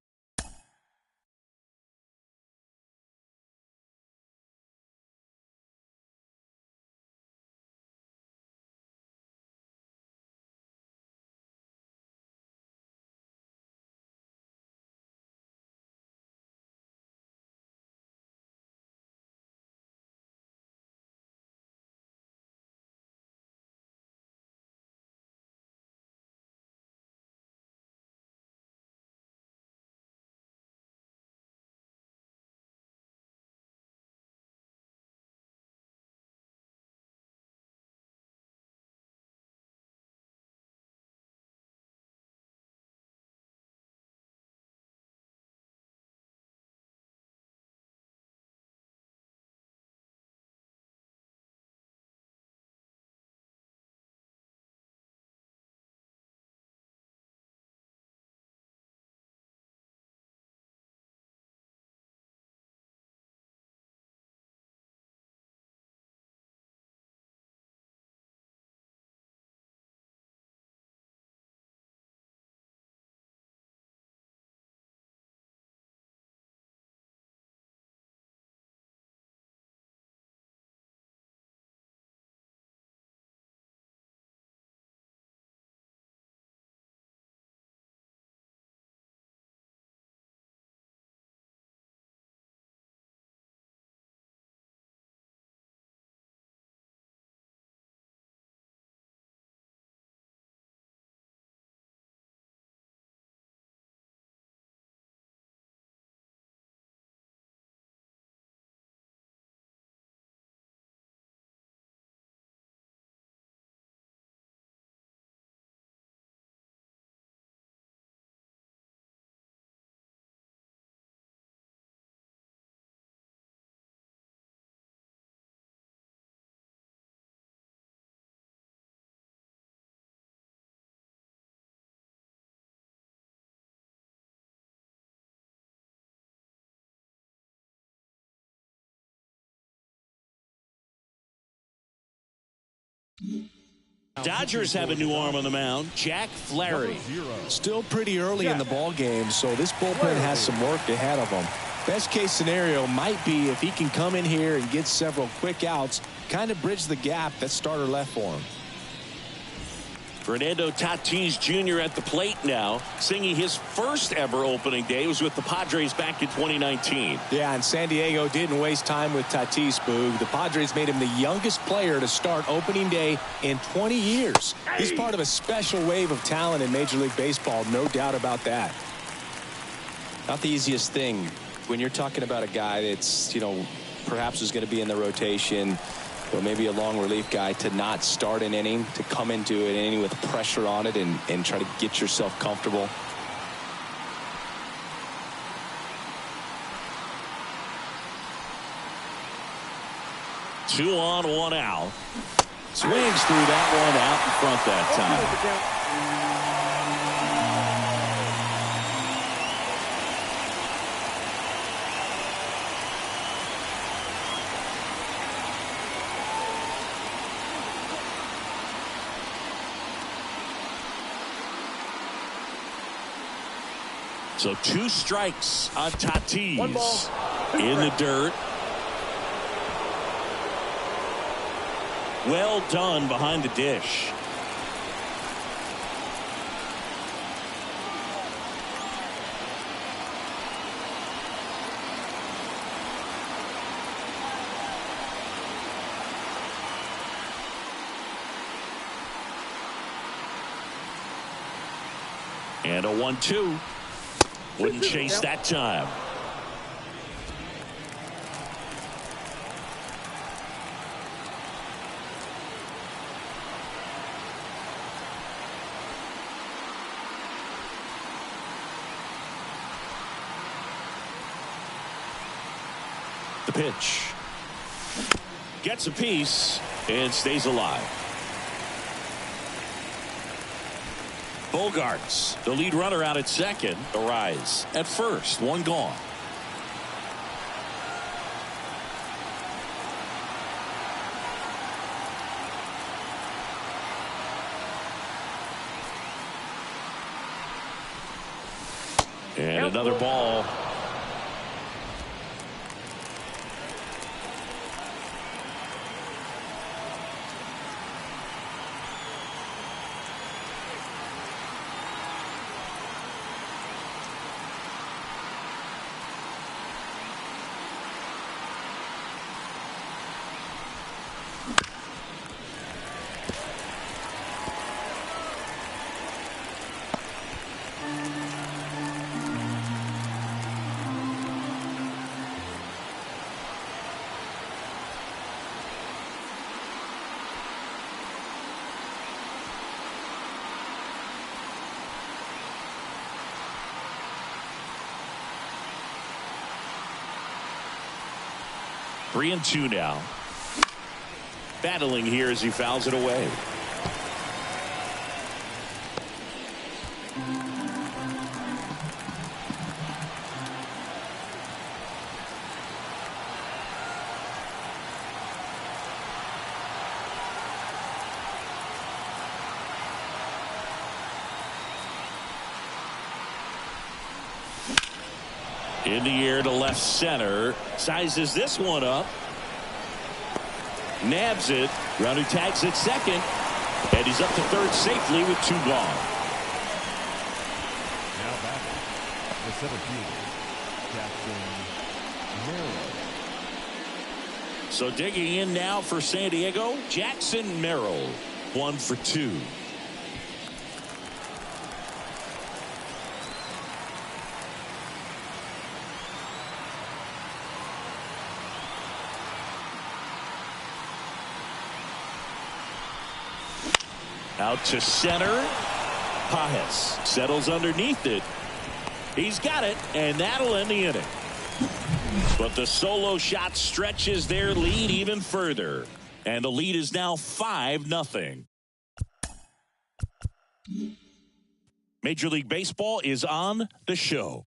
Dodgers have a new arm on the mound, Jack Flaherty. Still pretty early in the ball game, so this bullpen has some work ahead of them. Best case scenario might be if he can come in here and get several quick outs, kind of bridge the gap that starter left for him. Fernando Tatis Jr. at the plate now, singing his first ever opening day. It was with the Padres back in 2019. Yeah, and San Diego didn't waste time with Tatis, Boog. The Padres made him the youngest player to start opening day in 20 years. He's part of a special wave of talent in Major League Baseball, no doubt about that. Not the easiest thing when you're talking about a guy that's, you know, perhaps is going to be in the rotation, or maybe a long relief guy, to not start an inning, to come into an inning with pressure on it and try to get yourself comfortable. Two on, one out. Swings through that one out in front that time. So 2 strikes on Tatis. 1 ball, 2 in the strikes. dirt. Well done behind the dish. And a 1-2. Wouldn't chase that time. The pitch. Gets a piece and stays alive. Bogarts, the lead runner out at second, Arise at first, 1 gone. And another ball. Three and 2 now. Battling here as he fouls it away. In the air to left center. Sizes this one up. Nabs it. Runner tags at second. And he's up to third safely with 2 gone. Now back the center fielder, Jackson Merrill. So digging in now for San Diego, Jackson Merrill, 1 for 2. Out to center. Pajes settles underneath it. He's got it, and that'll end the inning. But the solo shot stretches their lead even further. And the lead is now 5-0. Major League Baseball is on the show.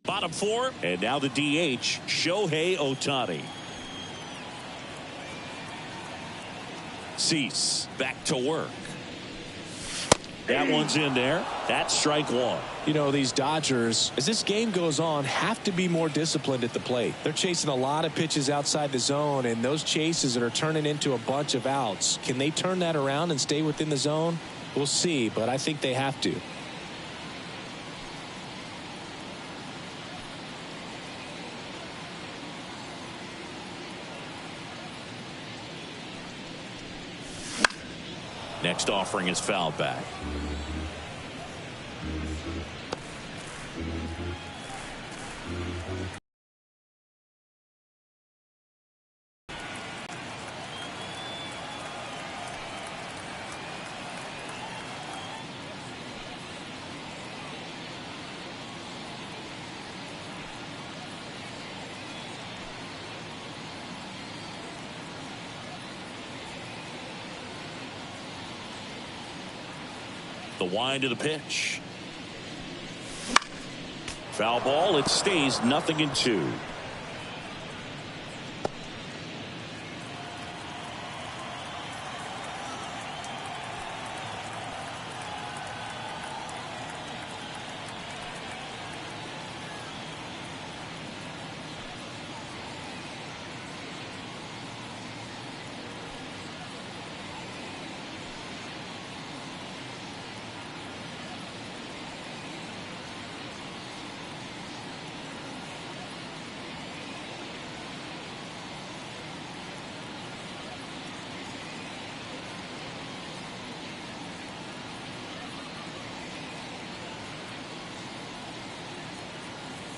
Bottom four, and now the DH, Shohei Ohtani. Cease back to work. That one's in there. That's strike one. You know, these Dodgers, as this game goes on, have to be more disciplined at the plate. They're chasing a lot of pitches outside the zone, and those chases that are turning into a bunch of outs, can they turn that around and stay within the zone? We'll see, but I think they have to. Next offering is fouled back. The wind of the pitch. Foul ball. It stays 0-2.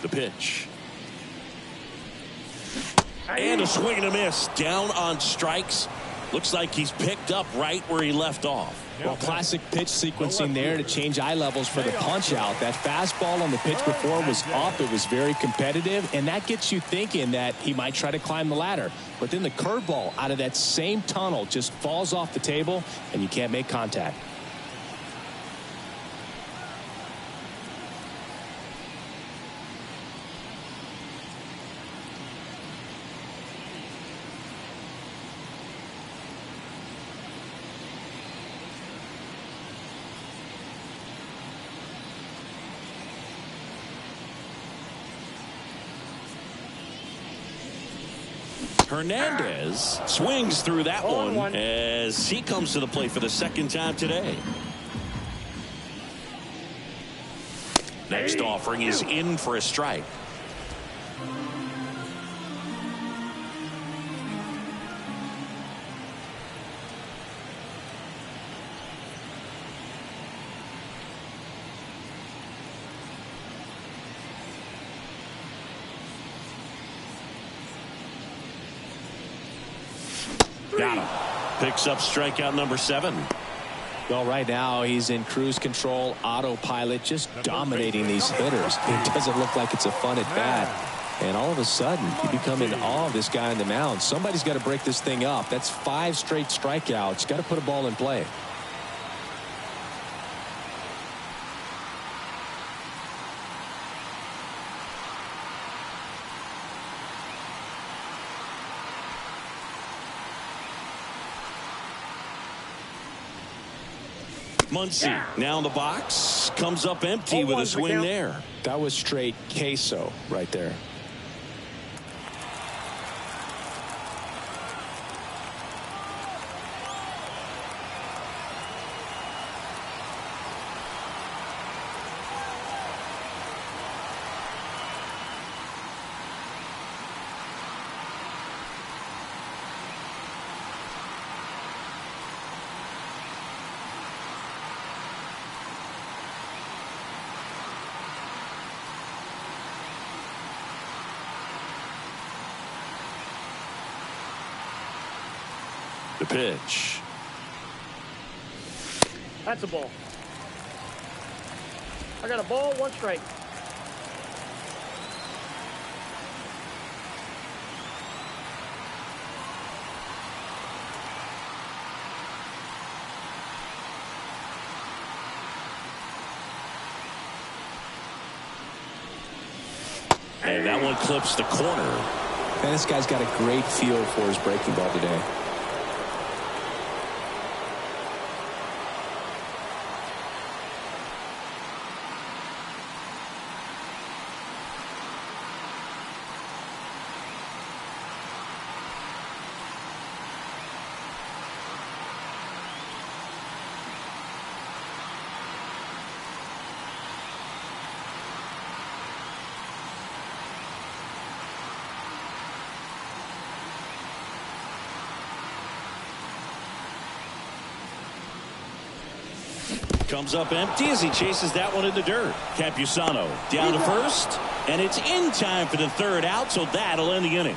The pitch. And a swing and a miss. Down on strikes. Looks like he's picked up right where he left off. Well, classic pitch sequencing there to change eye levels for the punch out. That fastball on the pitch before was up. It was very competitive, and that gets you thinking that he might try to climb the ladder. But then the curveball out of that same tunnel just falls off the table, and you can't make contact. Hernandez swings through that one as he comes to the plate for the second time today. Next offering is in for a strike. Got him. Picks up strikeout number 7. Well, right now he's in cruise control, autopilot, just dominating these hitters. It doesn't look like it's a fun at bat. And all of a sudden, you become in awe of this guy on the mound. Somebody's got to break this thing up. That's 5 straight strikeouts. Got to put a ball in play. Muncy now in the box, comes up empty with a swing there. That was straight queso right there. The pitch. That's a ball. I got a ball, 1 strike. And that one clips the corner. And this guy's got a great feel for his breaking ball today. Comes up empty as he chases that one in the dirt. Campusano down to first, and it's in time for the third out, so that'll end the inning.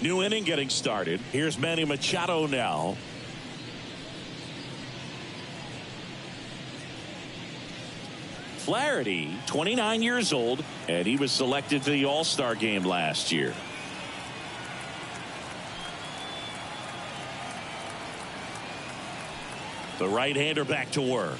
New inning getting started. Here's Manny Machado now. Flaherty, 29 years old, and he was selected to the All-Star game last year. The right-hander back to work.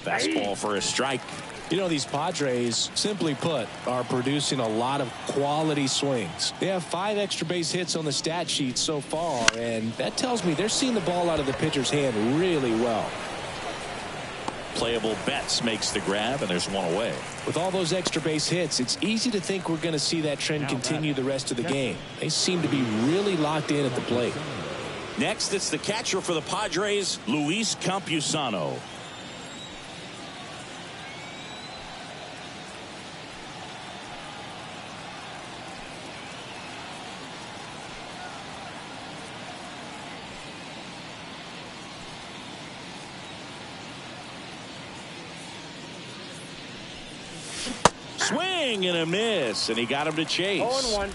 Fastball for a strike. You know, these Padres, simply put, are producing a lot of quality swings. They have 5 extra base hits on the stat sheet so far, and that tells me they're seeing the ball out of the pitcher's hand really well. Playable Betts makes the grab, and there's one away. With all those extra base hits, it's easy to think we're going to see that trend continue the rest of the game. They seem to be really locked in at the plate. Next, it's the catcher for the Padres, Luis Campusano. Swing and a miss, and he got him to chase. 0-1.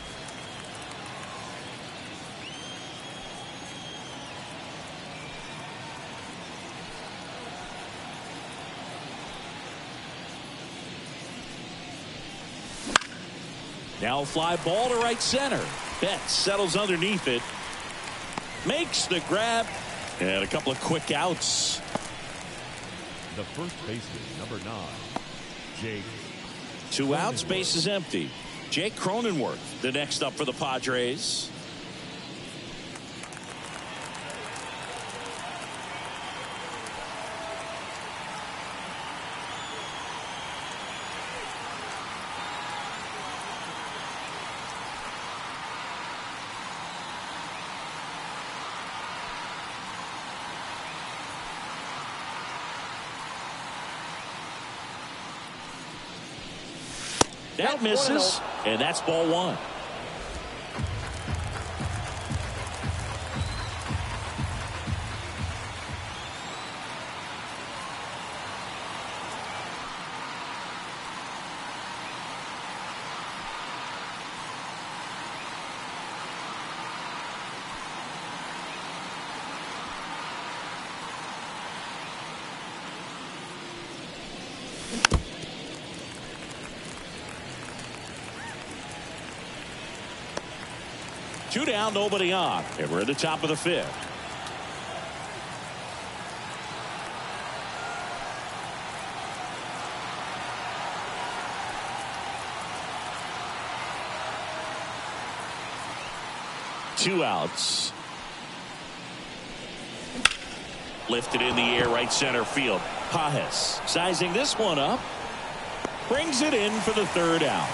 Now fly ball to right center. Betts settles underneath it. Makes the grab. And a couple of quick outs. The first baseman, number 9, Jake. 2 outs, base is empty. Jake Cronenworth, the next up for the Padres. That misses, and that's ball one. Two down, nobody on, and we're at the top of the fifth. Two outs. Lifted in the air, right center field. Padres sizing this one up. Brings it in for the third out.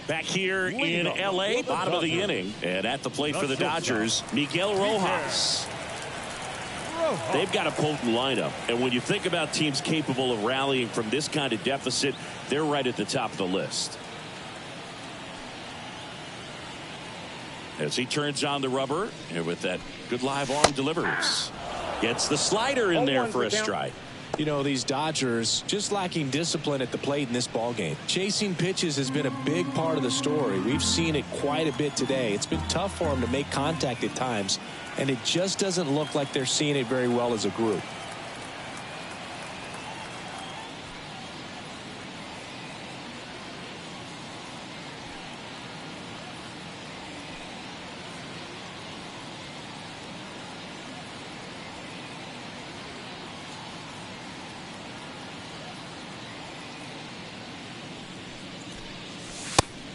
Back here in L.A., bottom of the inning, and at the plate for the Dodgers, Miguel Rojas. They've got a potent lineup, and when you think about teams capable of rallying from this kind of deficit, they're right at the top of the list. As he turns on the rubber, and with that good live arm delivers. Gets the slider in there for a strike. You know, these Dodgers just lacking discipline at the plate in this ballgame. Chasing pitches has been a big part of the story. We've seen it quite a bit today. It's been tough for them to make contact at times, and it just doesn't look like they're seeing it very well as a group.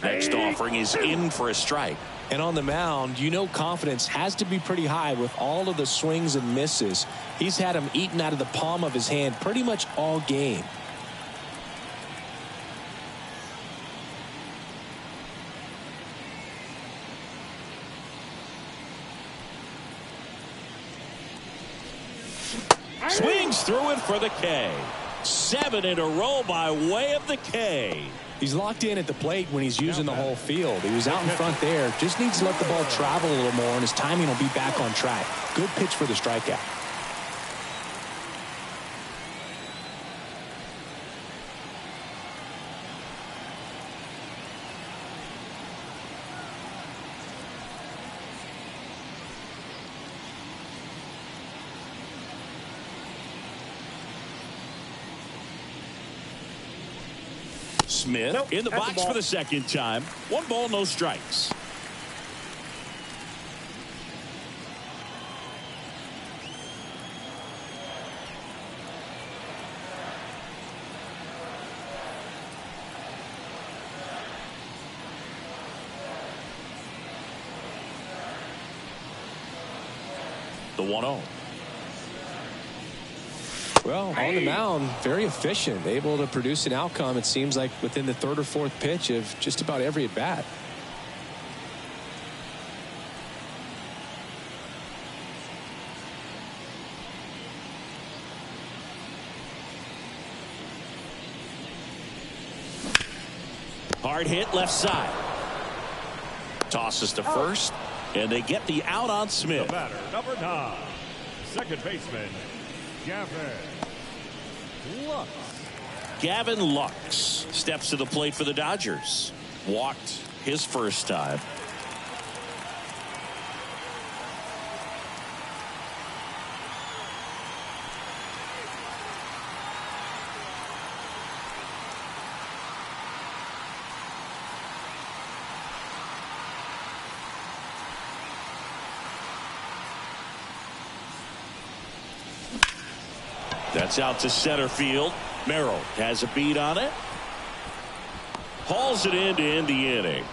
Next offering is in for a strike. And on the mound, you know confidence has to be pretty high with all of the swings and misses. He's had them eaten out of the palm of his hand pretty much all game. Swings through it for the K. 7 in a row by way of the K. He's locked in at the plate when he's using the whole field. He was out in front there. Just needs to let the ball travel a little more, and his timing will be back on track. Good pitch for the strikeout. Smith in the box for the second time. 1 ball, no strikes. The 1-0. Well, on the mound, very efficient, able to produce an outcome, it seems like, within the third or fourth pitch of just about every at bat. Hard hit left side. Tosses to first, and they get the out on Smith. The batter, number 9, second baseman, Gavin Lux. Gavin Lux steps to the plate for the Dodgers. Walked his first time. That's out to center field. Merrill has a beat on it. Hauls it in to end the inning.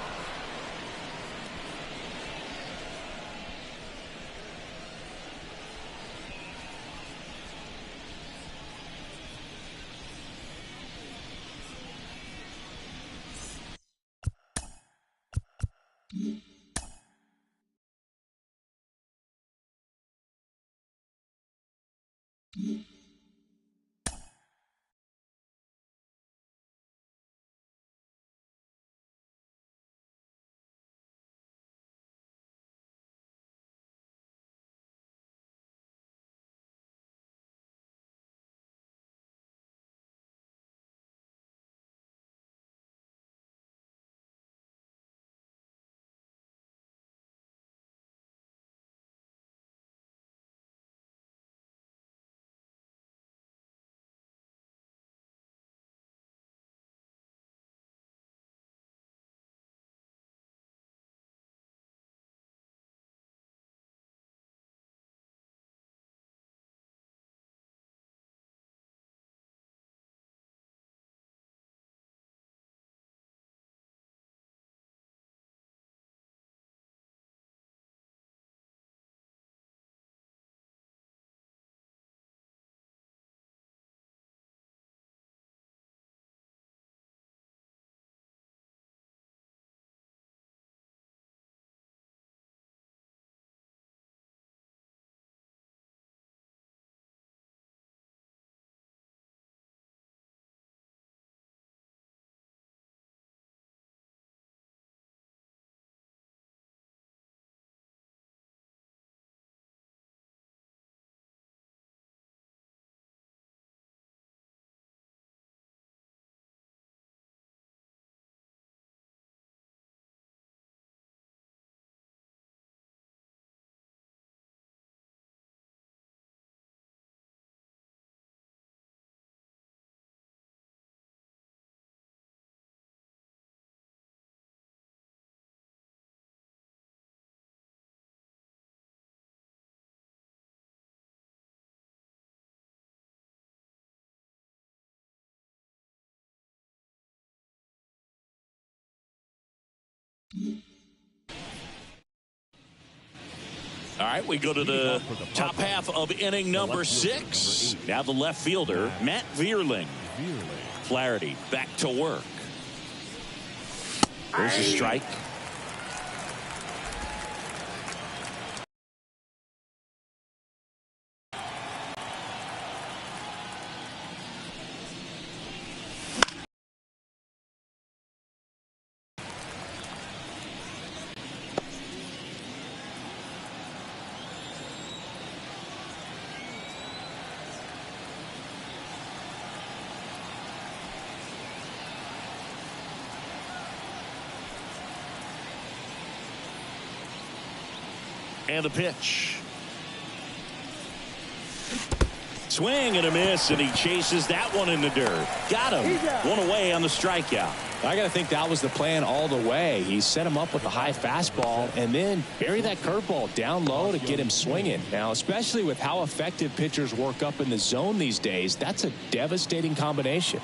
All right, we go to the top half of inning number 6. Now the left fielder, Matt Vierling. Flaherty back to work. There's a strike. And the pitch. Swing and a miss, and he chases that one in the dirt. Got him. One away on the strikeout. I got to think that was the plan all the way. He set him up with a high fastball and then bury that curveball down low to get him swinging. Now, especially with how effective pitchers work up in the zone these days, that's a devastating combination.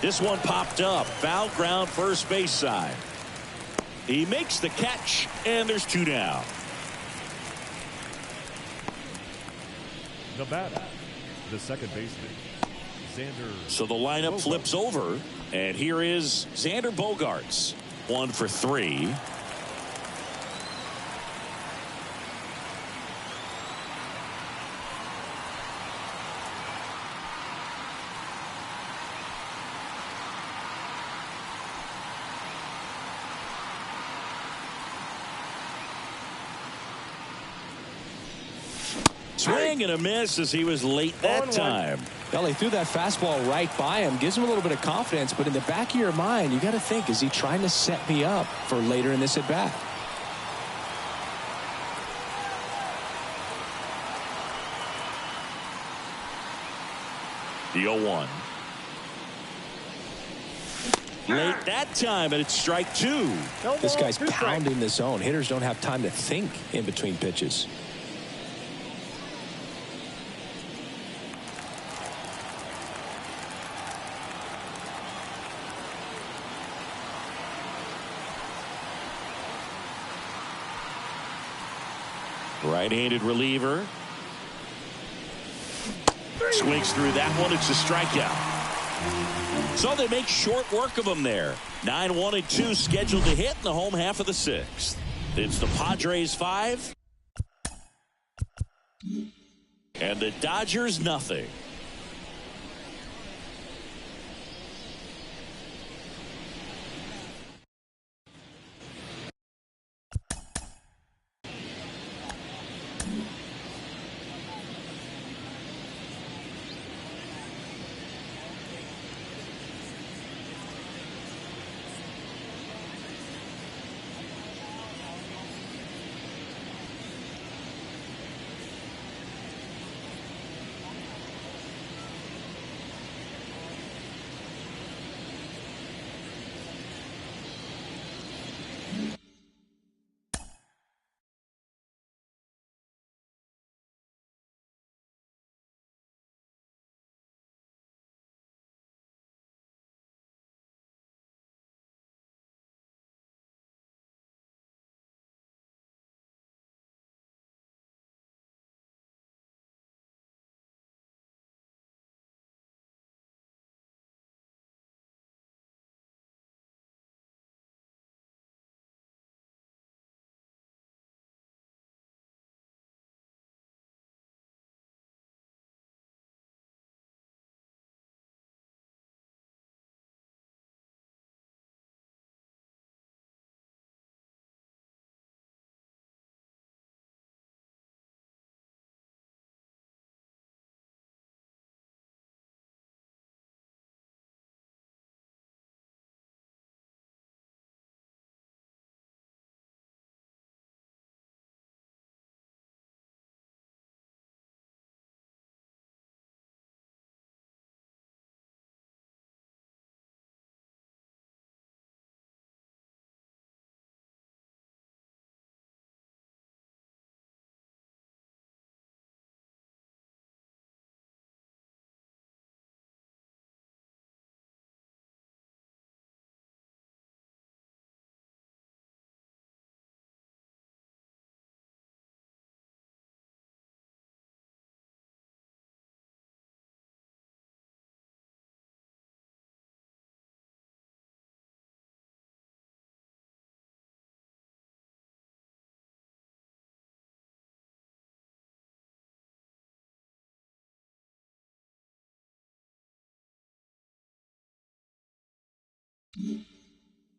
This one popped up. Foul ground first base side. He makes the catch, and there's 2 down. The batter, the second baseman, Xander. So the lineup flips over, and here is Xander Bogaerts. 1 for 3. Swing and a miss as he was late that time. Well, he threw that fastball right by him. Gives him a little bit of confidence, but in the back of your mind, you got to think, is he trying to set me up for later in this at-bat? The 0-1. Late that time, and it's strike 2. This guy's pounding the zone. Hitters don't have time to think in between pitches. Right-handed reliever. Swings through that one. It's a strikeout. So they make short work of him there. 9-1 and 2 scheduled to hit in the home half of the 6th. It's the Padres 5. And the Dodgers nothing.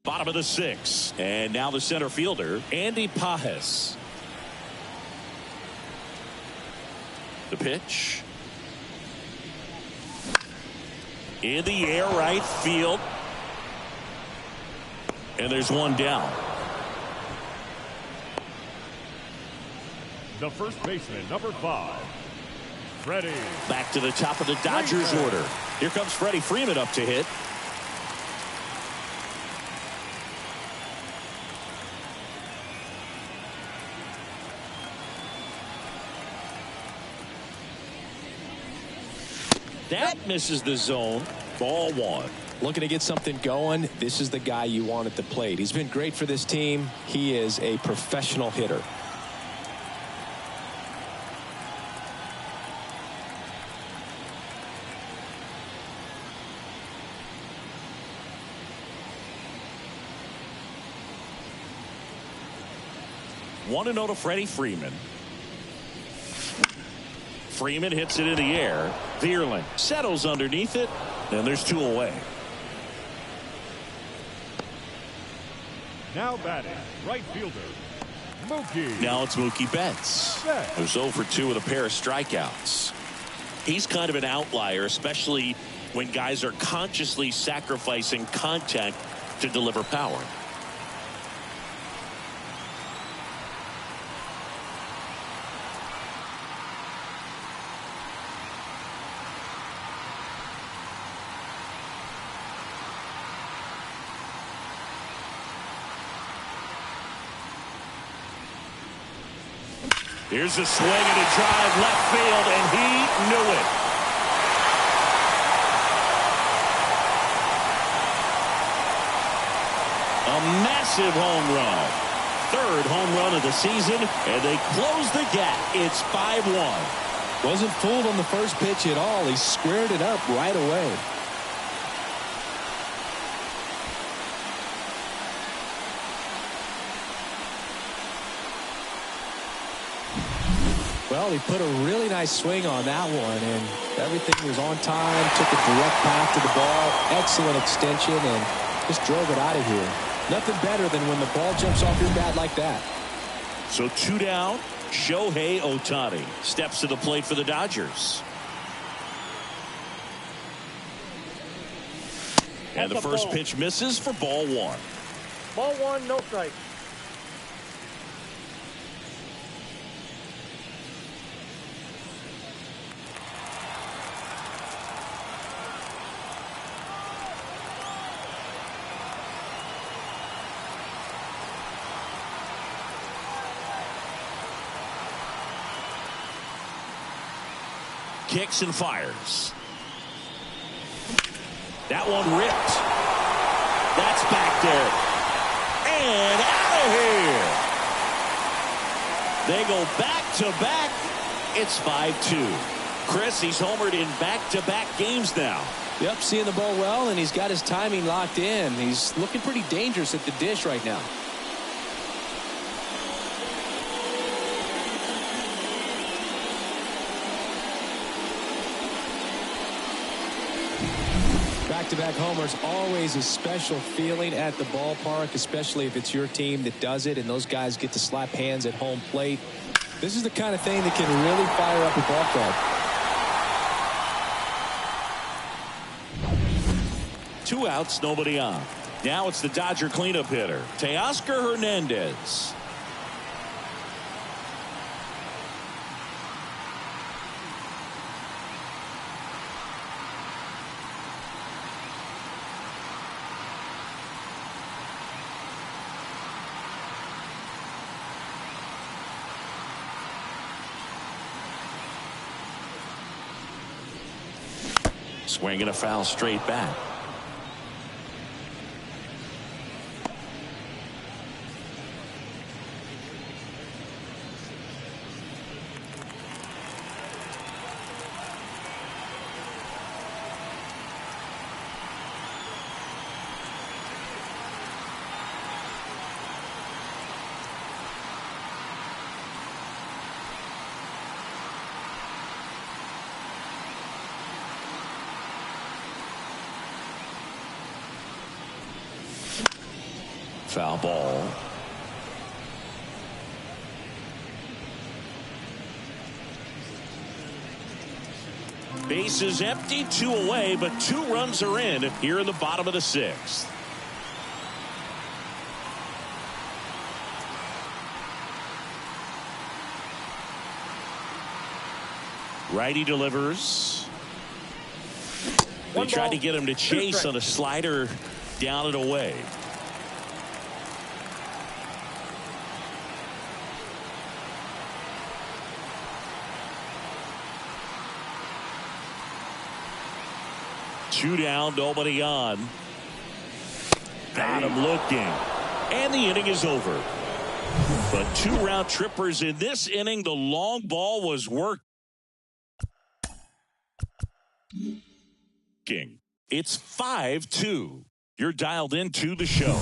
Bottom of the 6th. And now the center fielder, Andy Pajes. The pitch. In the air, right field. And there's one down. The first baseman, number 5, Freddie. Back to the top of the Dodgers order. Here comes Freddie Freeman up to hit. That misses the zone. Ball 1. Looking to get something going. This is the guy you want at the plate. He's been great for this team. He is a professional hitter. One to 0 to Freddie Freeman. Freeman hits it in the air. Vierling settles underneath it, and there's 2 away. Now batting, right fielder, Mookie. Now it's Mookie Betts, who's 0 for 2 with a pair of strikeouts. He's kind of an outlier, especially when guys are consciously sacrificing contact to deliver power. Here's a swing and a drive left field, and he knew it. A massive home run. 3rd home run of the season, and they close the gap. It's 5-1. Wasn't fooled on the first pitch at all. He squared it up right away. Well, he put a really nice swing on that one, and everything was on time. Took a direct path to the ball. Excellent extension, and just drove it out of here. Nothing better than when the ball jumps off your bat like that. So 2 down. Shohei Ohtani steps to the plate for the Dodgers. And the first pitch misses for ball 1. Ball 1, no strike. Kicks and fires. That one ripped. That's back there. And out of here. They go back to back. It's 5-2. Chris, he's homered in back-to-back games now. Yep, seeing the ball well, and he's got his timing locked in. He's looking pretty dangerous at the dish right now. Back-to-back homers, always a special feeling at the ballpark, especially if it's your team that does it and those guys get to slap hands at home plate. This is the kind of thing that can really fire up a ball club. 2 outs, nobody on. Now it's the Dodger cleanup hitter, Teoscar Hernandez. Swinging a foul straight back. Foul ball. Base is empty, 2 away, but 2 runs are in here in the bottom of the 6th. Righty delivers. They tried to get him to chase on a slider down and away. 2 down, nobody on. Got him looking. And the inning is over. But 2 round trippers in this inning. The long ball was working. It's 5-2. You're dialed into the show.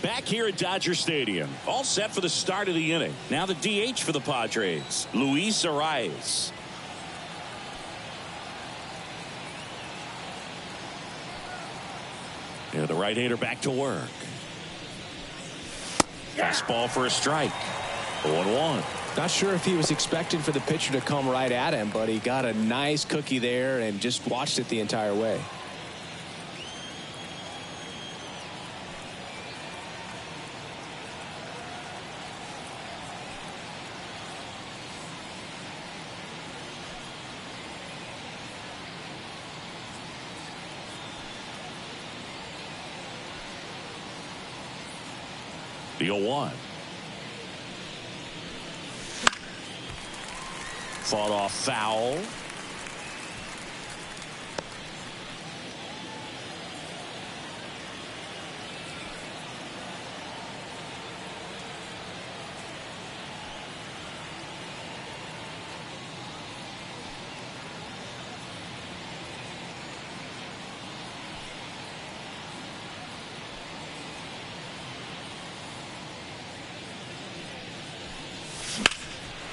Back here at Dodger Stadium, all set for the start of the inning. Now the DH for the Padres, Luis Arias. Yeah, the right-hander back to work. Fastball for a strike. 0-1. Not sure if he was expecting for the pitcher to come right at him, but he got a nice cookie there and just watched it the entire way. The 0-1. Fought off foul.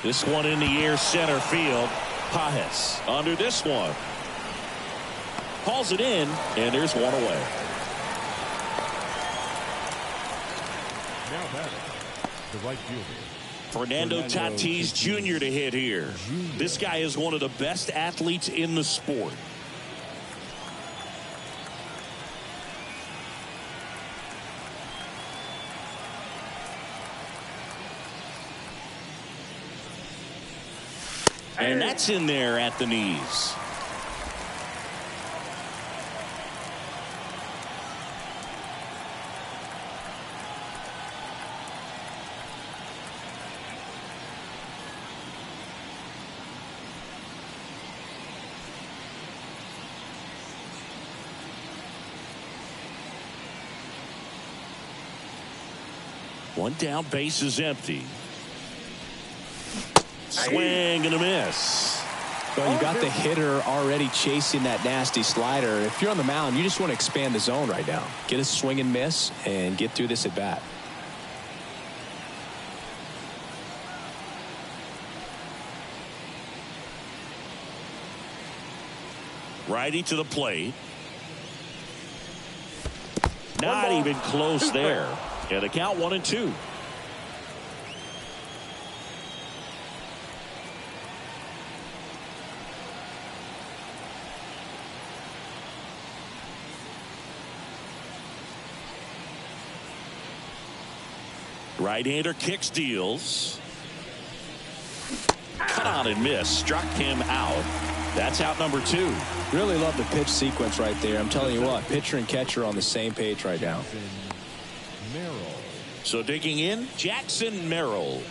This one in the air, center field. Padres under this one. Calls it in, and there's one away. Now batting, the right fielder. Fernando Tatis Jr. to hit here. This guy is one of the best athletes in the sport. And that's in there at the knees. One down, base is empty. Swing and a miss. Well, you got the hitter already chasing that nasty slider. If you're on the mound, you just want to expand the zone right now. Get a swing and miss and get through this at bat. Righty to the plate. Not even close there. And the count 1-2. Right-hander kicks, deals. Cut on and miss. Struck him out. That's out number 2. Really love the pitch sequence right there. I'm telling you what, pitcher and catcher on the same page right now. So digging in, Jackson Merrill.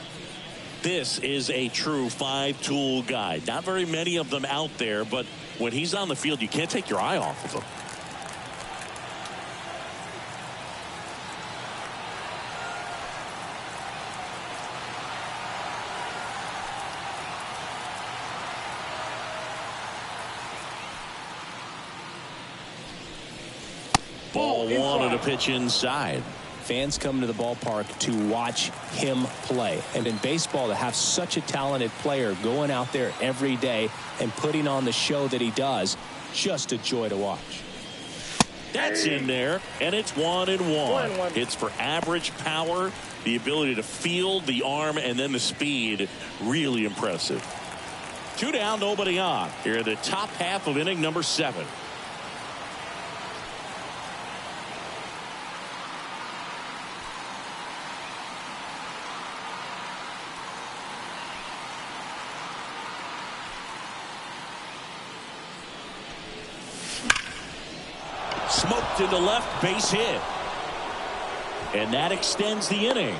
This is a true 5-tool guy. Not very many of them out there, but when he's on the field, you can't take your eye off of him. Ball 1 and a pitch inside. Fans come to the ballpark to watch him play. And in baseball, to have such a talented player going out there every day and putting on the show that he does, just a joy to watch. That's in there, and it's 1-1. It's for average power, the ability to field, the arm, and then the speed. Really impressive. 2 down, nobody on. Here in the top half of inning number 7. Smoked into left, base hit. And that extends the inning.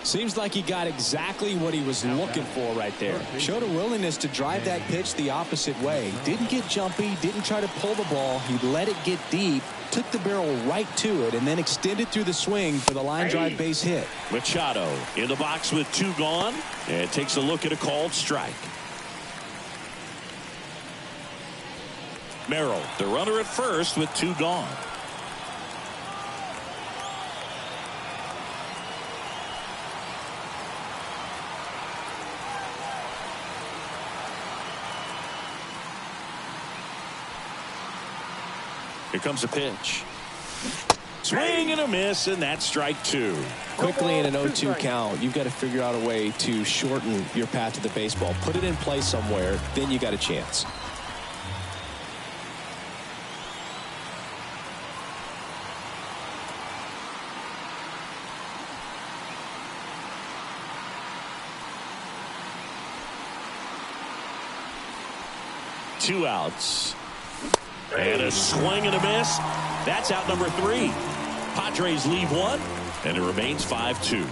Seems like he got exactly what he was looking for right there. Showed a willingness to drive that pitch the opposite way. Didn't get jumpy, didn't try to pull the ball. He let it get deep, took the barrel right to it, and then extended through the swing for the line drive base hit. Machado in the box with 2 gone, and takes a look at a called strike. Merrill, the runner at first with 2 gone. Here comes a pitch. Swing and a miss, and that's strike 2. Quickly in an 0-2 count, you've got to figure out a way to shorten your path to the baseball. Put it in play somewhere, then you got a chance. Two outs. And a swing and a miss. That's out number 3. Padres leave 1, and it remains 5-2.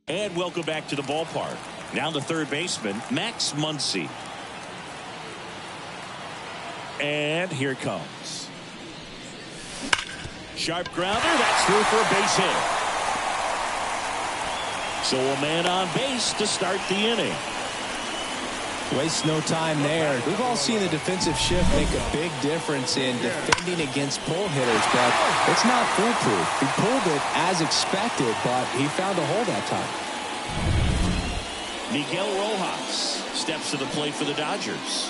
And welcome back to the ballpark. Now the third baseman, Max Muncy. And here it comes. Sharp grounder. That's through for a base hit. So a man on base to start the inning. Waste no time there. We've all seen the defensive shift make a big difference in defending against pull hitters, but it's not foolproof. He pulled it as expected, but he found a hole that time. Miguel Rojas steps to the plate for the Dodgers.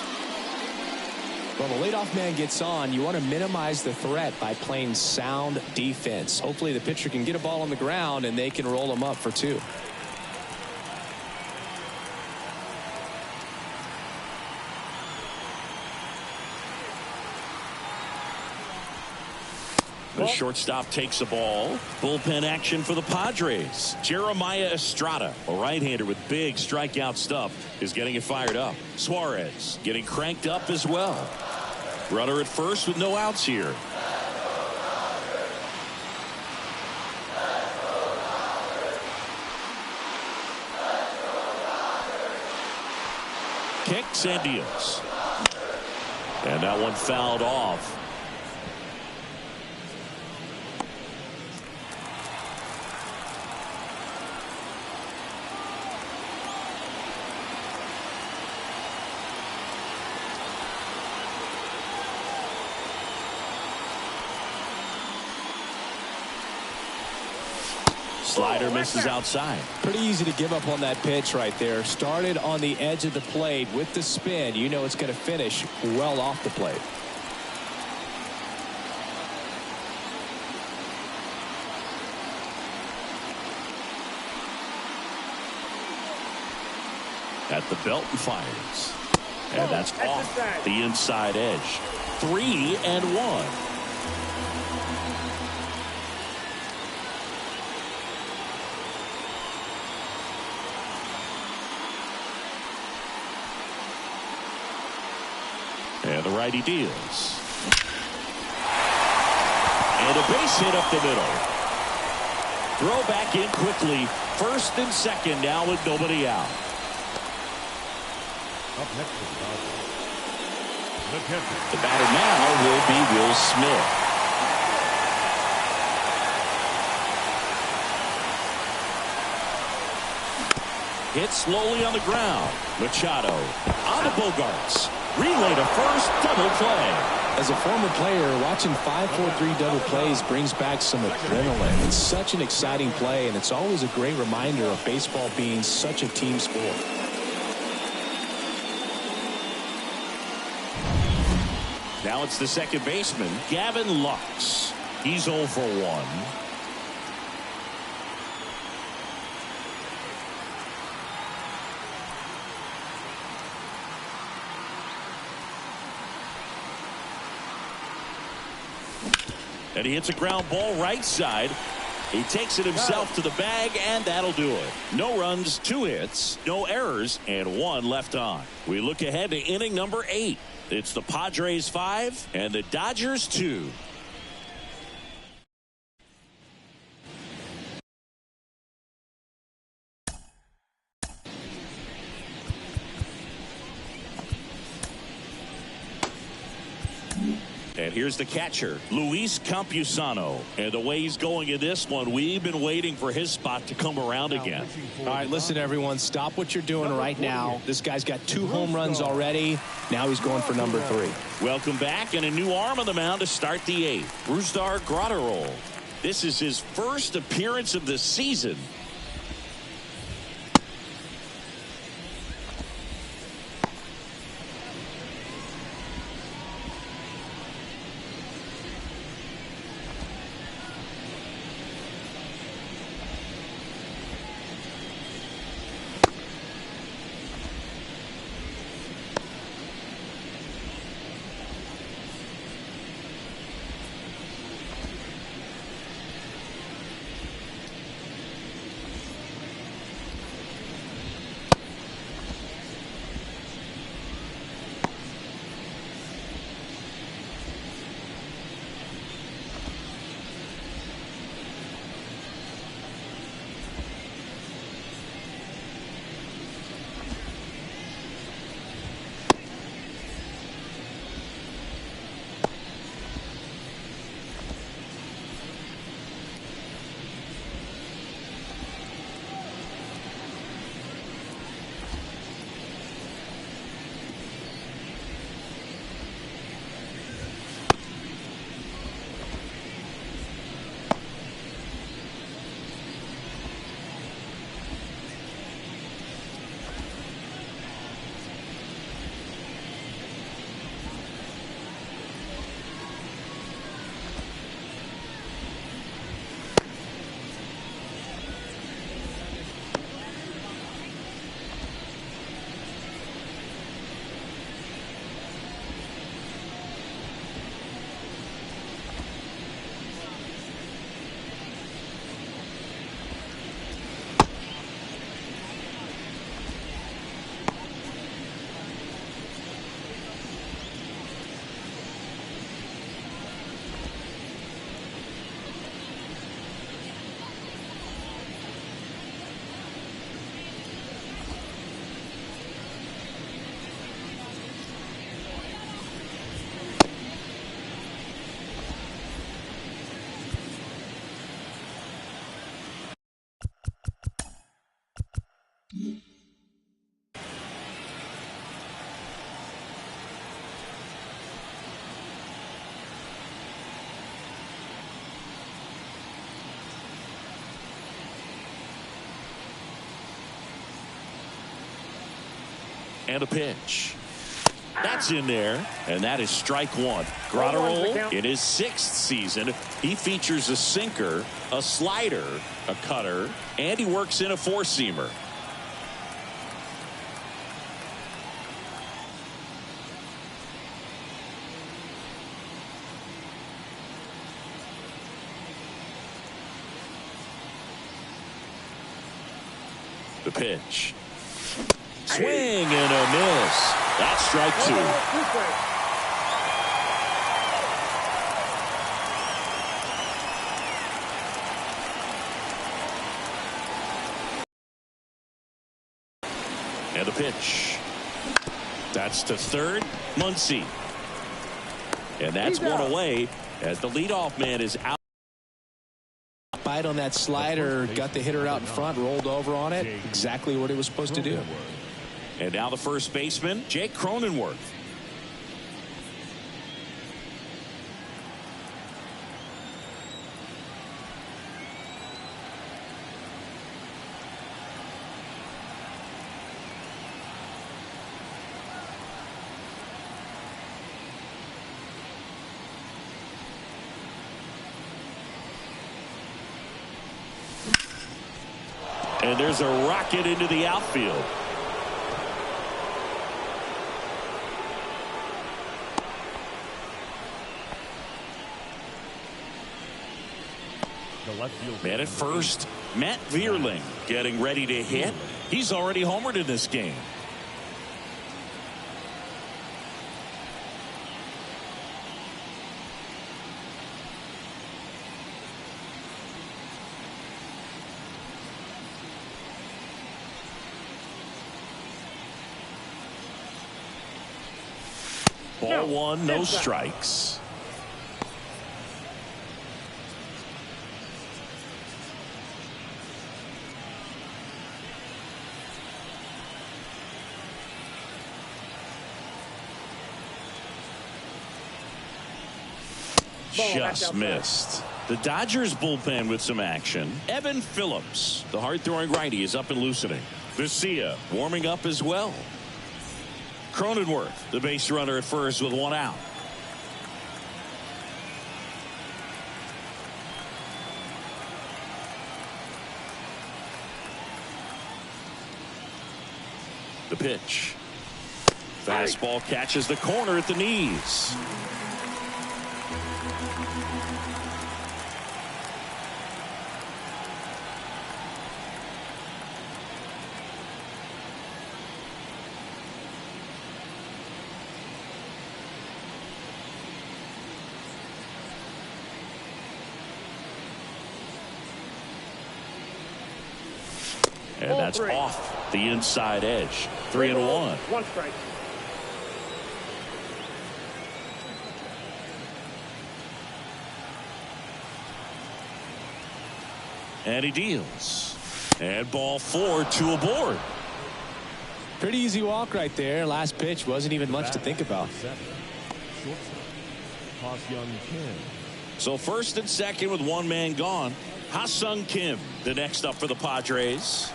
Well, the leadoff man gets on. You want to minimize the threat by playing sound defense. Hopefully the pitcher can get a ball on the ground and they can roll him up for two. The shortstop takes the ball. Bullpen action for the Padres. Jeremiah Estrada, a right-hander with big strikeout stuff, is getting it fired up. Suarez getting cranked up as well. Runner at first with no outs here. Kicks and deals. And that one fouled off. Slider misses outside. Pretty easy to give up on that pitch right there. Started on the edge of the plate with the spin. You know it's going to finish well off the plate. At the belt and fires. And that's off the inside edge. 3-1. And the righty deals. And a base hit up the middle. Throw back in quickly. First and second now with nobody out. Up next is the catcher. The batter now will be Will Smith. Hit slowly on the ground. Machado on the Bogarts. Relay to first, double play. As a former player, watching 5-4-3 double plays brings back some adrenaline. It's such an exciting play, and it's always a great reminder of baseball being such a team sport. Now it's the second baseman, Gavin Lux. He's 0 for 1. And he hits a ground ball right side. He takes it himself to the bag, and that'll do it. No runs, 2 hits, no errors, and 1 left on. We look ahead to inning number 8. It's the Padres 5 and the Dodgers 2. And here's the catcher, Luis Campusano. And the way he's going in this one, we've been waiting for his spot to come around again. All right, listen, everyone. Stop what you're doing right now. This guy's got 2 home runs already. Now he's going for number 3. Welcome back, and a new arm on the mound to start the 8th. Brusdar Graterol. This is his first appearance of the season. And a pitch. That's in there, and that is strike one. Grotterol in his 6th season. He features a sinker, a slider, a cutter, and he works in a 4-seamer. The pitch. Swing and a miss. That's strike 2. And the pitch. That's to third. Muncy. And that's one away as the leadoff man is out. Bite on that slider, got the hitter out in front, rolled over on it. Exactly what he was supposed to do. And now the first baseman, Jake Cronenworth. And there's a rocket into the outfield. Man at first, Matt Vierling getting ready to hit. He's already homered in this game. Ball one, no strikes. Just missed. The Dodgers bullpen with some action. Evan Phillips, the hard-throwing righty, is up and loosening. Vesia warming up as well. Cronenworth, the base runner at first with one out. The pitch. Fastball catches the corner at the knees. And that's off the inside edge. 3-1. One strike. And he deals. And ball 4, 2 aboard. Pretty easy walk right there. Last pitch wasn't even much to think about. So first and second with one man gone. Ha-Sung Kim, the next up for the Padres.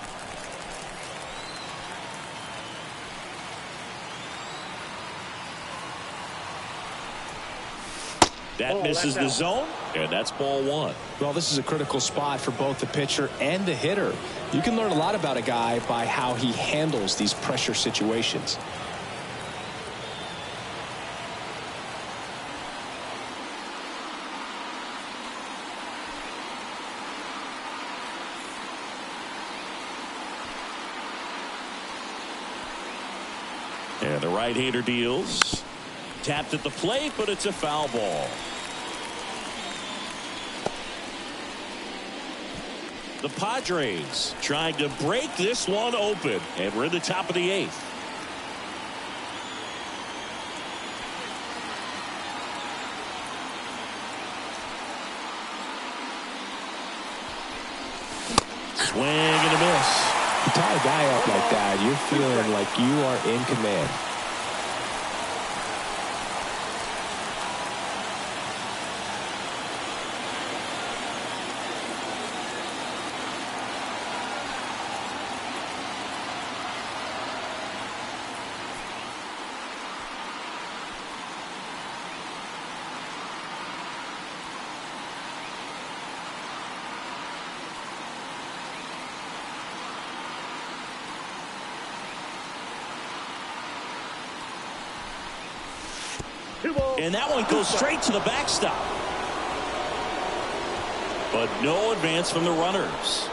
That misses the zone, and that's ball one. Well, this is a critical spot for both the pitcher and the hitter. You can learn a lot about a guy by how he handles these pressure situations. And the right-hander deals. Tapped at the plate, but it's a foul ball. The Padres trying to break this one open, and we're in the top of the 8th. Swing and a miss. You tie a guy up like that, you're feeling like you are in command. And that one goes straight to the backstop. But no advance from the runners.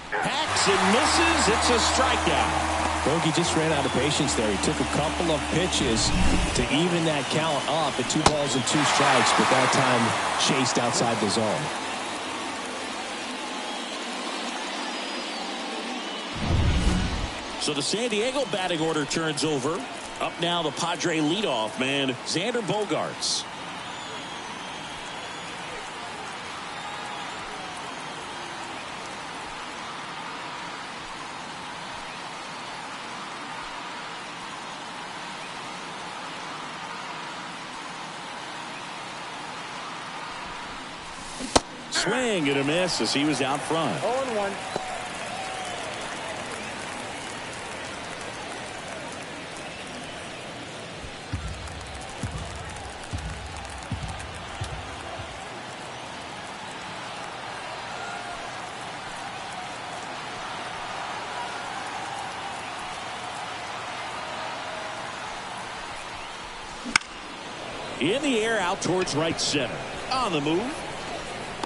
Hacks and misses. It's a strikeout. Bogey just ran out of patience there. He took a couple of pitches to even that count up at 2 balls and 2 strikes, but that time chased outside the zone. So the San Diego batting order turns over. Up now the Padre leadoff man, Xander Bogaerts. Swing and a miss as he was out front. 0-1. In the air out towards right center. On the move.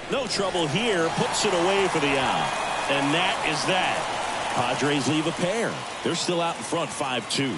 No trouble here. Puts it away for the out. And that is that. Padres leave a pair. They're still out in front 5-2.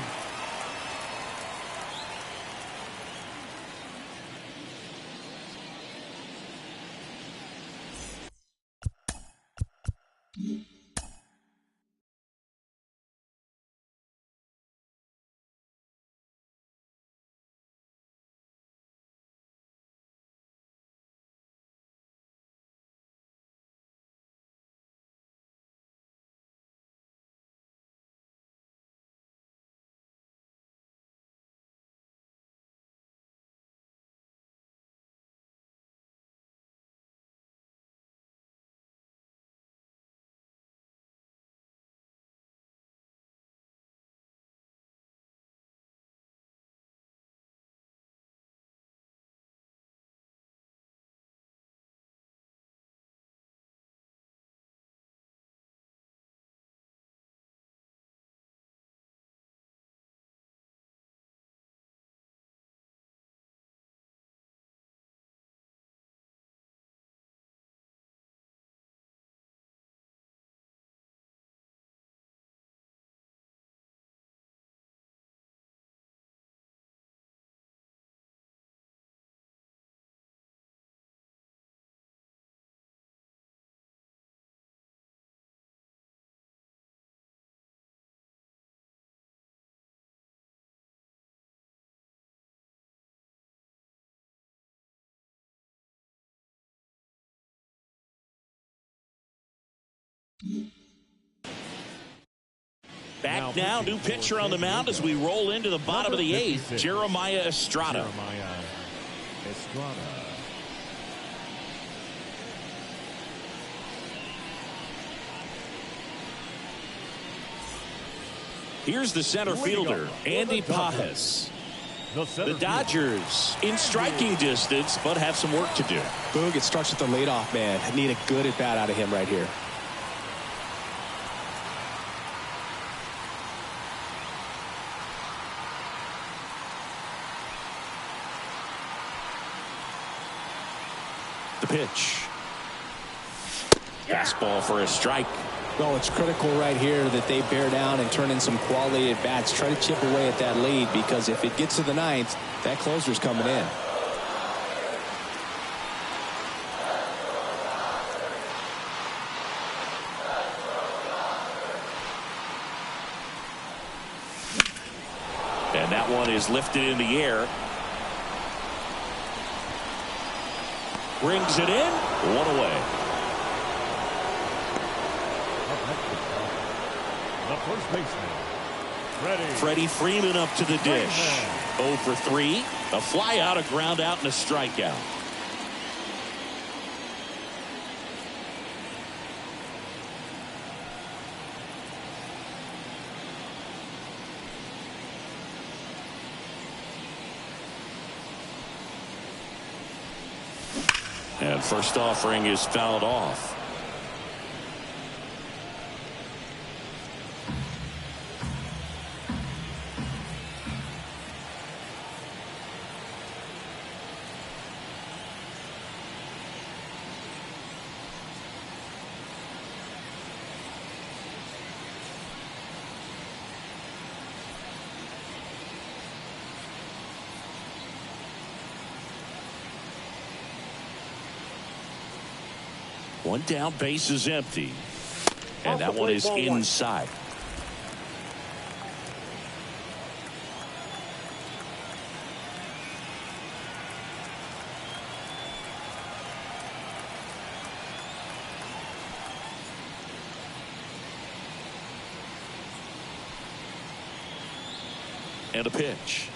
Back now, new pitcher on the mound as we roll into the bottom of the 8th, Jeremiah Estrada. Here's the center fielder, Andy Pajes. The Dodgers in striking distance, but have some work to do. Boog, it starts with the leadoff man. I need a good at bat out of him right here. The pitch. Fastball for a strike. Well, it's critical right here that they bear down and turn in some quality at bats. Try to chip away at that lead, because if it gets to the 9th, that closer's coming in. And that one is lifted in the air. Brings it in. One away. The first baseman, Freddie Freeman up to the dish. 0 for 3. A fly out, a ground out, and a strikeout. And first offering is fouled off. One down, base is empty. And that one is inside. And a pitch.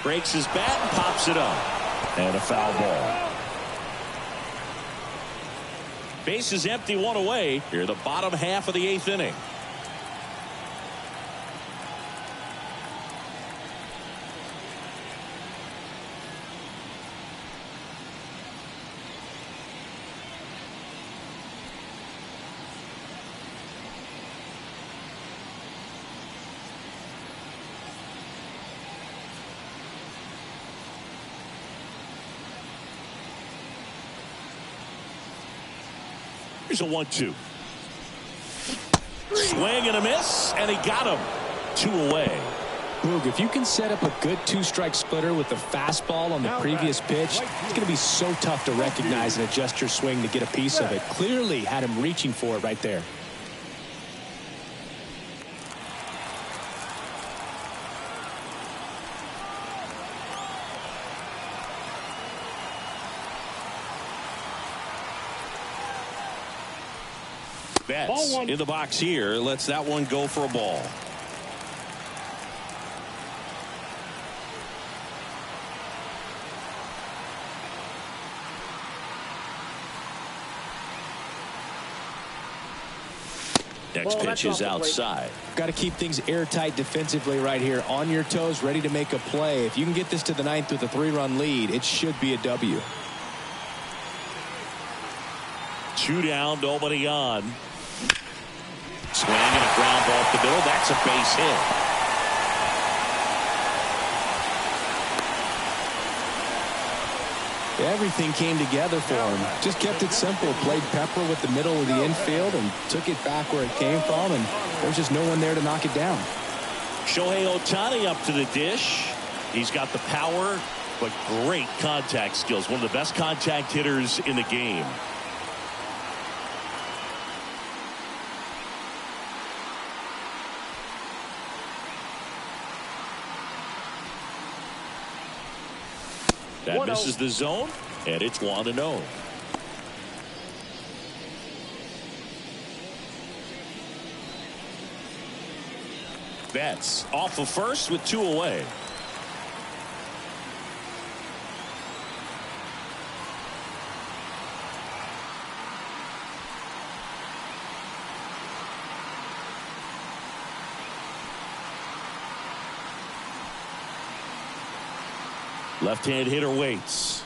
Breaks his bat and pops it up. And a foul ball. Base is empty, one away. Here, the bottom half of the 8th inning. Here's a 1-2. Swing and a miss, and he got him. 2 away. Boog, if you can set up a good 2-strike splitter with the fastball on the previous pitch, it's going to be so tough to recognize and adjust your swing to get a piece of it. Clearly had him reaching for it right there. Betts in the box here, lets that one go for a ball. Next pitch is outside. Got to keep things airtight defensively right here. On your toes, ready to make a play. If you can get this to the 9th with a 3-run lead, it should be a W. 2 down, nobody on. Swing and a ground ball up the middle. That's a base hit. Everything came together for him. Just kept it simple. Played pepper with the middle of the infield and took it back where it came from. And there's just no one there to knock it down. Shohei Ohtani up to the dish. He's got the power, but great contact skills. One of the best contact hitters in the game. That misses the zone, and it's 1-0. Betts off of first with 2 away. Left-hand hitter waits.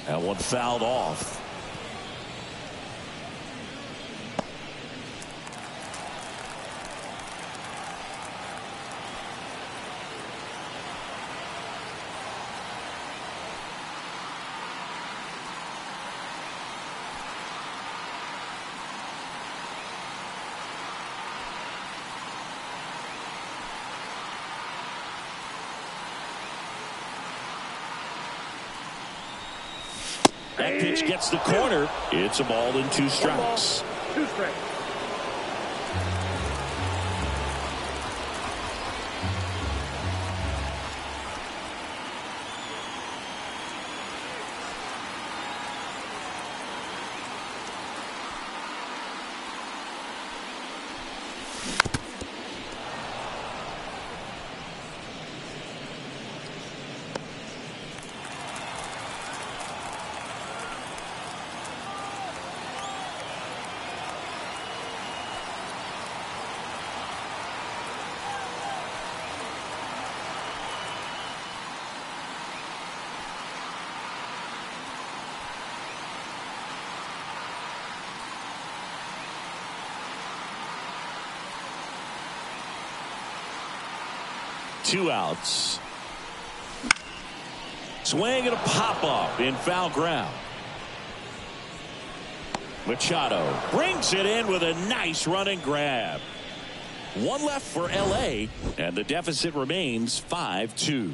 That one fouled off. That pitch gets the corner. It's a ball and 2 strikes. 2 strikes. 2 outs. Swing and a pop-up in foul ground. Machado brings it in with a nice running grab. 1 left for L.A., and the deficit remains 5-2.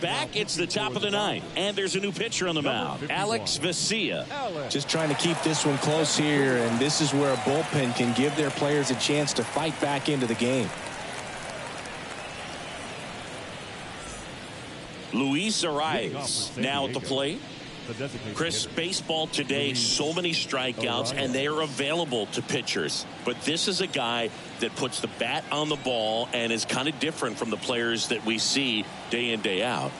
Back, it's the top of the 9th, and there's a new pitcher on the mound, Alex Vesia. Just trying to keep this one close here, and this is where a bullpen can give their players a chance to fight back into the game. Luis Arias now at the plate. Chris, baseball today, so many strikeouts, and they are available to pitchers. But this is a guy that puts the bat on the ball and is kind of different from the players that we see day in, day out.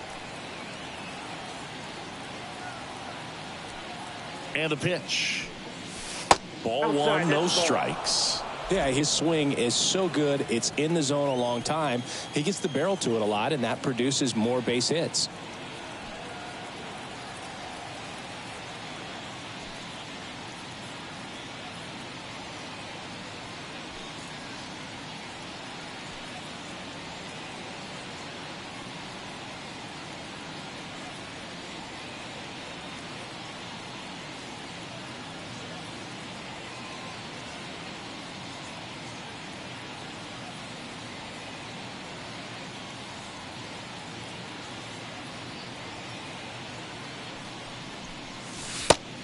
And a pitch. Ball 1, no strikes. Yeah, his swing is so good. It's in the zone a long time. He gets the barrel to it a lot, and that produces more base hits.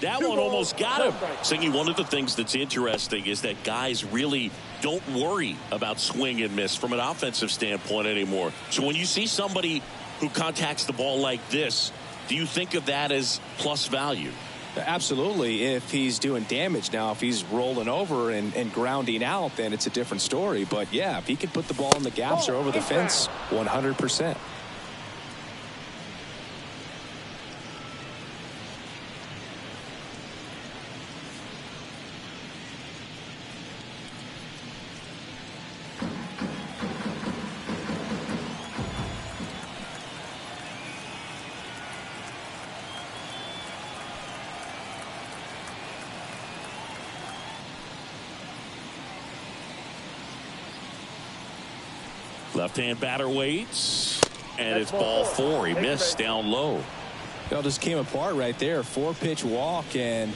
That one almost got him. Singy, one of the things that's interesting is that guys really don't worry about swing and miss from an offensive standpoint anymore. So when you see somebody who contacts the ball like this, do you think of that as plus value? Absolutely. If he's doing damage now, if he's rolling over and grounding out, then it's a different story. But yeah, if he can put the ball in the gaps or over the fence, 100%. Left-hand batter waits, and it's ball 4. He missed down low. It all just came apart right there. 4-pitch walk, and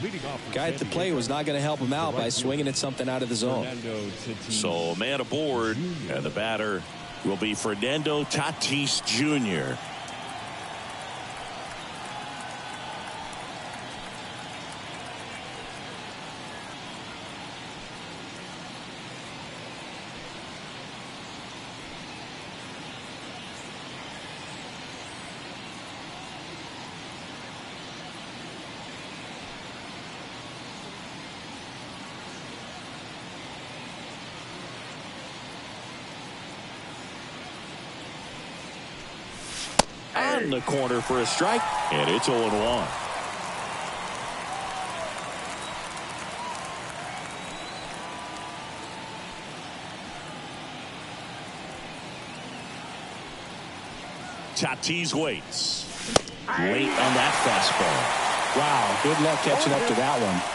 guy at the plate was not going to help him out by swinging at something out of the zone. So a man aboard, and the batter will be Fernando Tatis Jr. on the corner for a strike, and it's 0-1. Tatis waits. Late on that fastball. Wow, good luck catching up to that one.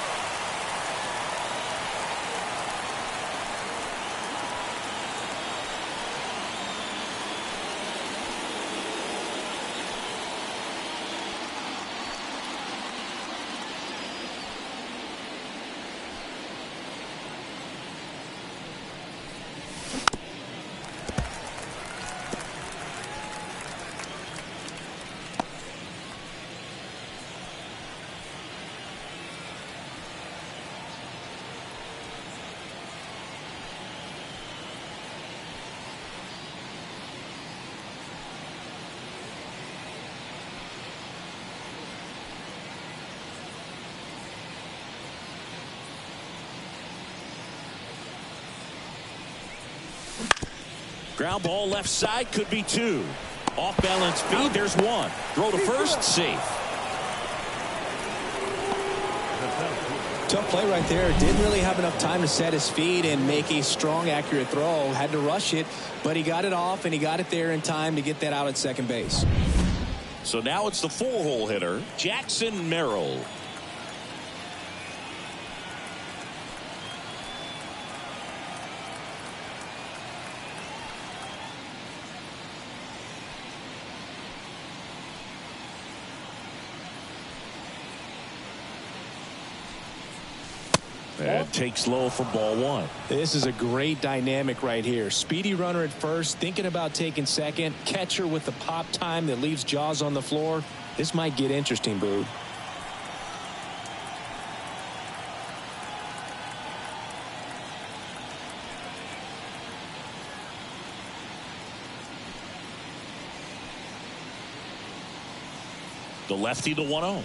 Ground ball left side, could be two. Off balance feed, there's one. Throw to first, safe. Tough play right there. Didn't really have enough time to set his feet and make a strong, accurate throw. Had to rush it, but he got it off and he got it there in time to get that out at second base. So now it's the 4-hole hitter, Jackson Merrill. And takes low for ball one. This is a great dynamic right here. Speedy runner at first, thinking about taking second. Catcher with the pop time that leaves Jaws on the floor. This might get interesting, Boo. The lefty to 1-0.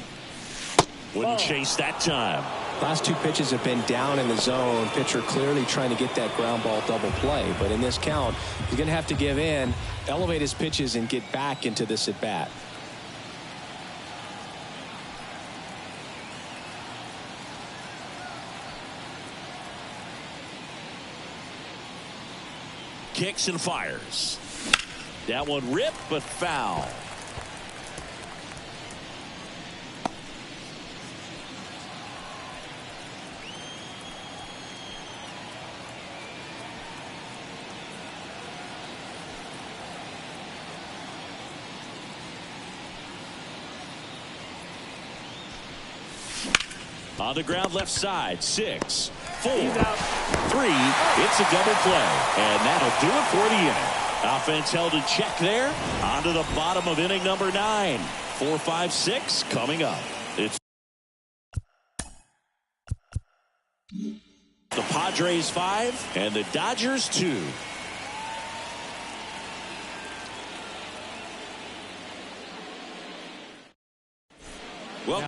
Wouldn't chase that time. Last two pitches have been down in the zone. Pitcher clearly trying to get that ground ball double play. But in this count, he's going to have to give in, elevate his pitches, and get back into this at bat. Kicks and fires. That one ripped, but foul. On the ground left side, 6, 4, 3. It's a double play, and that'll do it for the inning. Offense held in check there. On to the bottom of inning number 9. 4, 5, 6 coming up. It's the Padres 5 and the Dodgers 2. Well.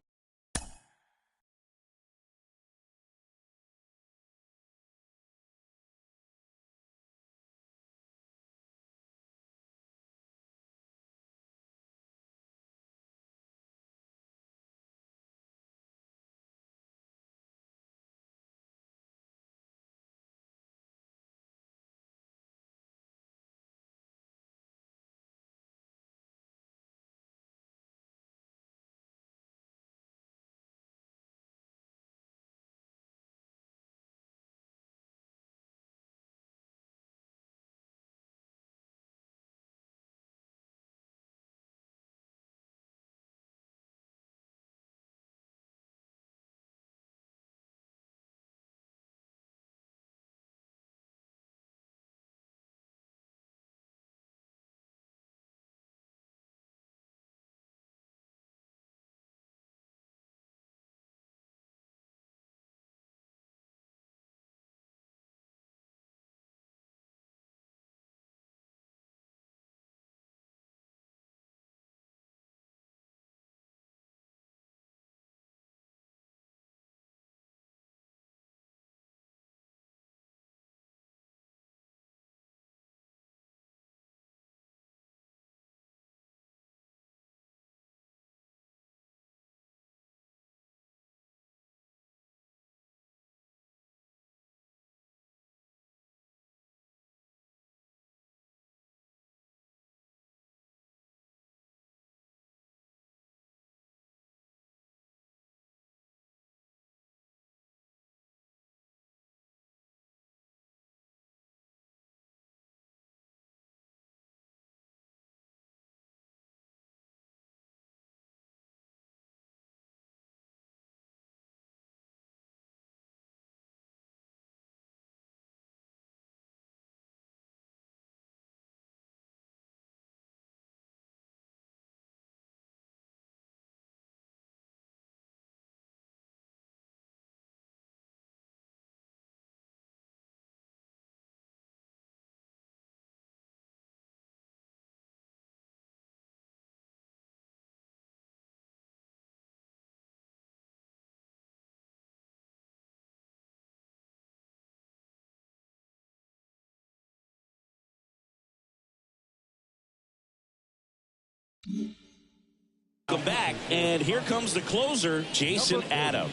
Welcome back, and here comes the closer, Jason Adam.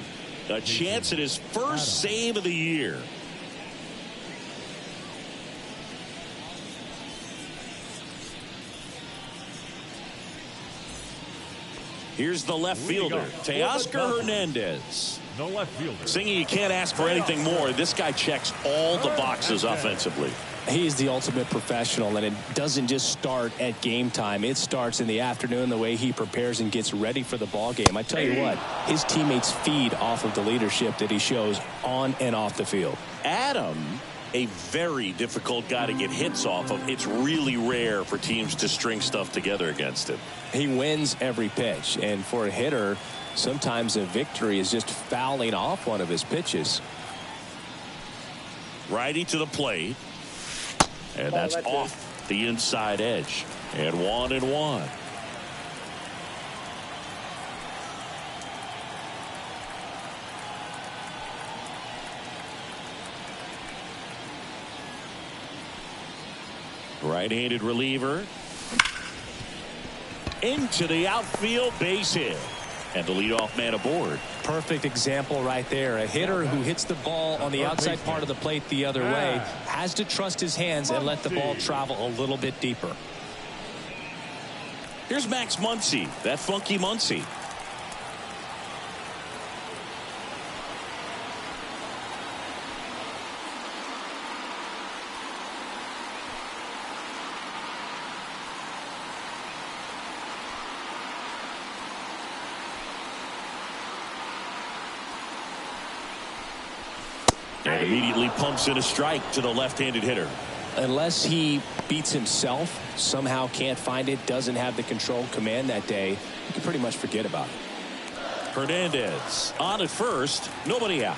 A chance at his first save of the year. Here's the left fielder, Teoscar Hernandez. The left fielder. Singing, you can't ask for anything more. This guy checks all the boxes offensively. He's the ultimate professional, and it doesn't just start at game time. It starts in the afternoon, the way he prepares and gets ready for the ball game. I tell you what, his teammates feed off of the leadership that he shows on and off the field. Adam, a very difficult guy to get hits off of. It's really rare for teams to string stuff together against him. He wins every pitch, and for a hitter, sometimes a victory is just fouling off one of his pitches. Righty to the plate. And that's off the inside edge. And 1-1. Right-handed reliever. Into the outfield, base hit. And the leadoff man aboard. Perfect example right there. A hitter who hits the ball on the outside part of the plate the other way has to trust his hands and let the ball travel a little bit deeper. Here's Max Muncy, that funky Muncy. And immediately pumps in a strike to the left-handed hitter. Unless he beats himself, somehow can't find it, doesn't have the control command that day, you can pretty much forget about it. Hernandez on at first, nobody out.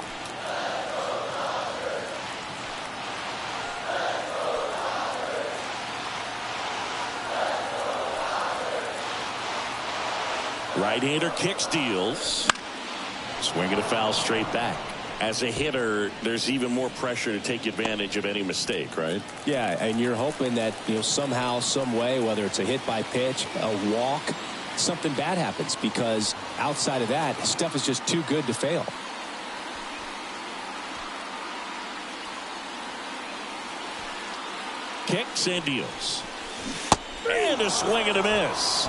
Right-hander kicks, deals. Swinging a foul straight back. As a hitter, there's even more pressure to take advantage of any mistake, right? Yeah, and you're hoping that, somehow, some way, whether it's a hit by pitch, a walk, something bad happens, because outside of that, stuff is just too good to fail. Kicks and deals. And a swing and a miss.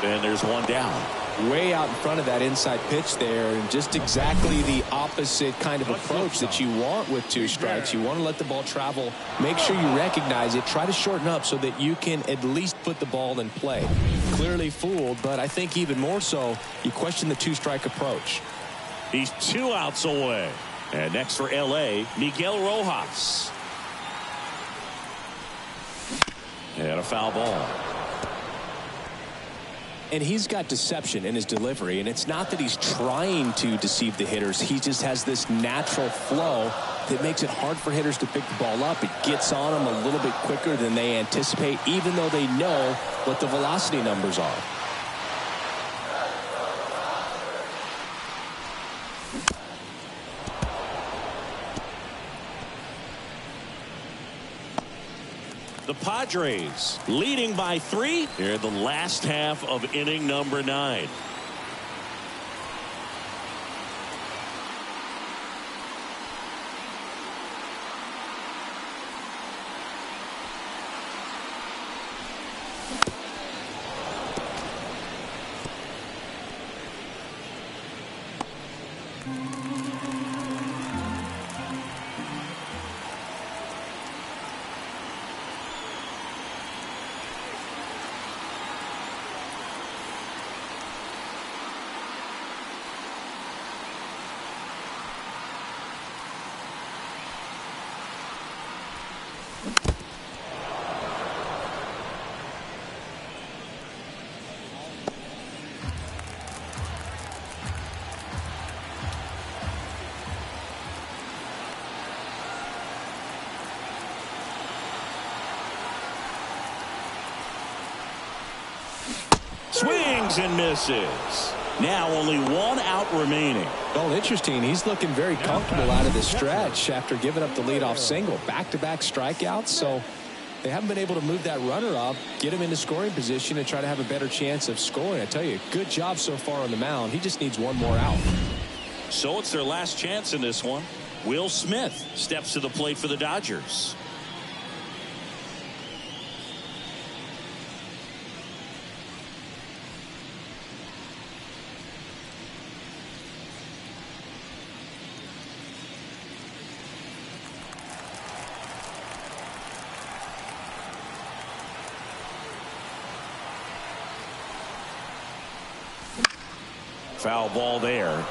And there's one down. Way out in front of that inside pitch there, and just exactly the opposite kind of approach that you want with two strikes. You want to let the ball travel, make sure you recognize it, try to shorten up so that you can at least put the ball in play. Clearly fooled, but I think even more so, you question the two-strike approach. He's 2 outs away. And next for L.A., Miguel Rojas. And a foul ball. And he's got deception in his delivery, and it's not that he's trying to deceive the hitters. He just has this natural flow that makes it hard for hitters to pick the ball up. It gets on them a little bit quicker than they anticipate, even though they know what the velocity numbers are. The Padres leading by 3 here in the last half of inning number 9. Swings and misses. Now only 1 out remaining. Oh, interesting. He's looking very comfortable out of the stretch after giving up the leadoff single. Back-to-back strikeouts, so they haven't been able to move that runner up, get him into scoring position, and try to have a better chance of scoring. I tell you, good job so far on the mound. He just needs one more out. So it's their last chance in this one. Will Smith steps to the plate for the Dodgers. Foul ball there.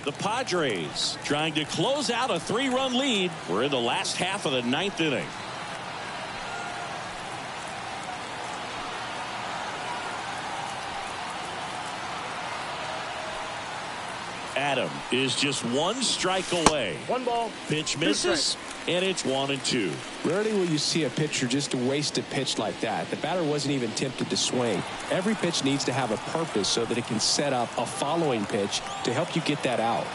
The Padres trying to close out a 3-run lead. We're in the last half of the 9th inning. Adam is just one strike away. One ball. Pitch misses, and it's 1-2. Rarely will you see a pitcher just waste a pitch like that. The batter wasn't even tempted to swing. Every pitch needs to have a purpose so that it can set up a following pitch to help you get that out.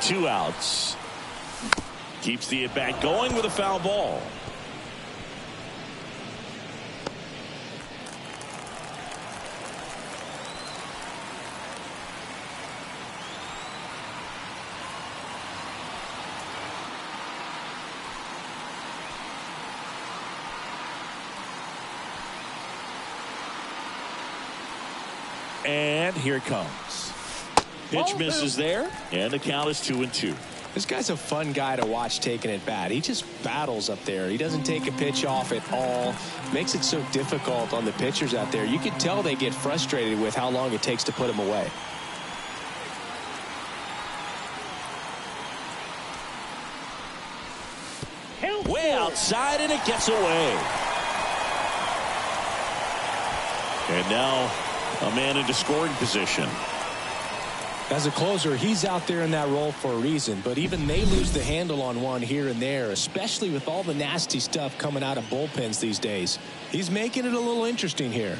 2 outs. Keeps the at-bat going with a foul ball. And here it comes. Pitch misses there, and the count is 2-2. This guy's a fun guy to watch taking at bat. He just battles up there. He doesn't take a pitch off at all. Makes it so difficult on the pitchers out there. You can tell they get frustrated with how long it takes to put him away. Way outside, and it gets away. And now a man into scoring position. As a closer, he's out there in that role for a reason, but even they lose the handle on one here and there, especially with all the nasty stuff coming out of bullpens these days. He's making it a little interesting here.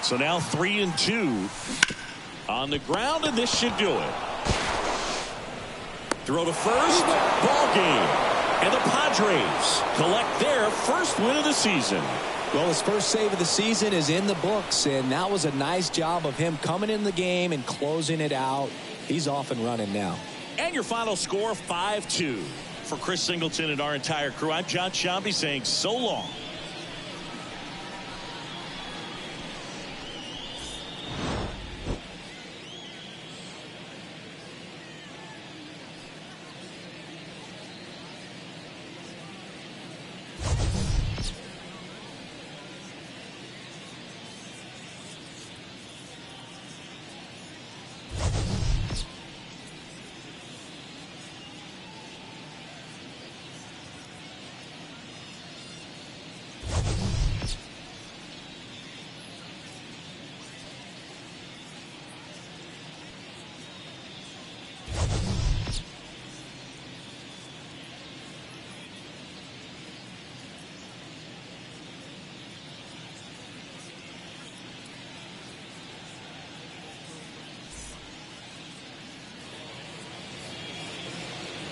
So now 3-2 on the ground, and this should do it. Throw to first, ball game, and the Padres collect their first win of the season. Well, his first save of the season is in the books, and that was a nice job of him coming in the game and closing it out. He's off and running now. And your final score, 5-2. For Chris Singleton and our entire crew, I'm John Shambi saying so long.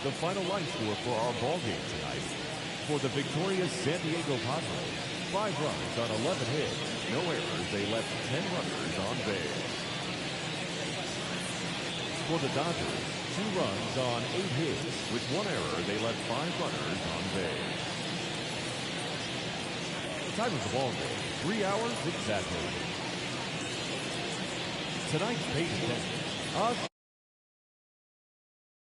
The final line score for our ball game tonight. For the victorious San Diego Padres, 5 runs on 11 hits, no errors. They left 10 runners on base. For the Dodgers, 2 runs on 8 hits. With 1 error, they left 5 runners on base. The time of the ball game, 3 hours exactly. Tonight's paid attention.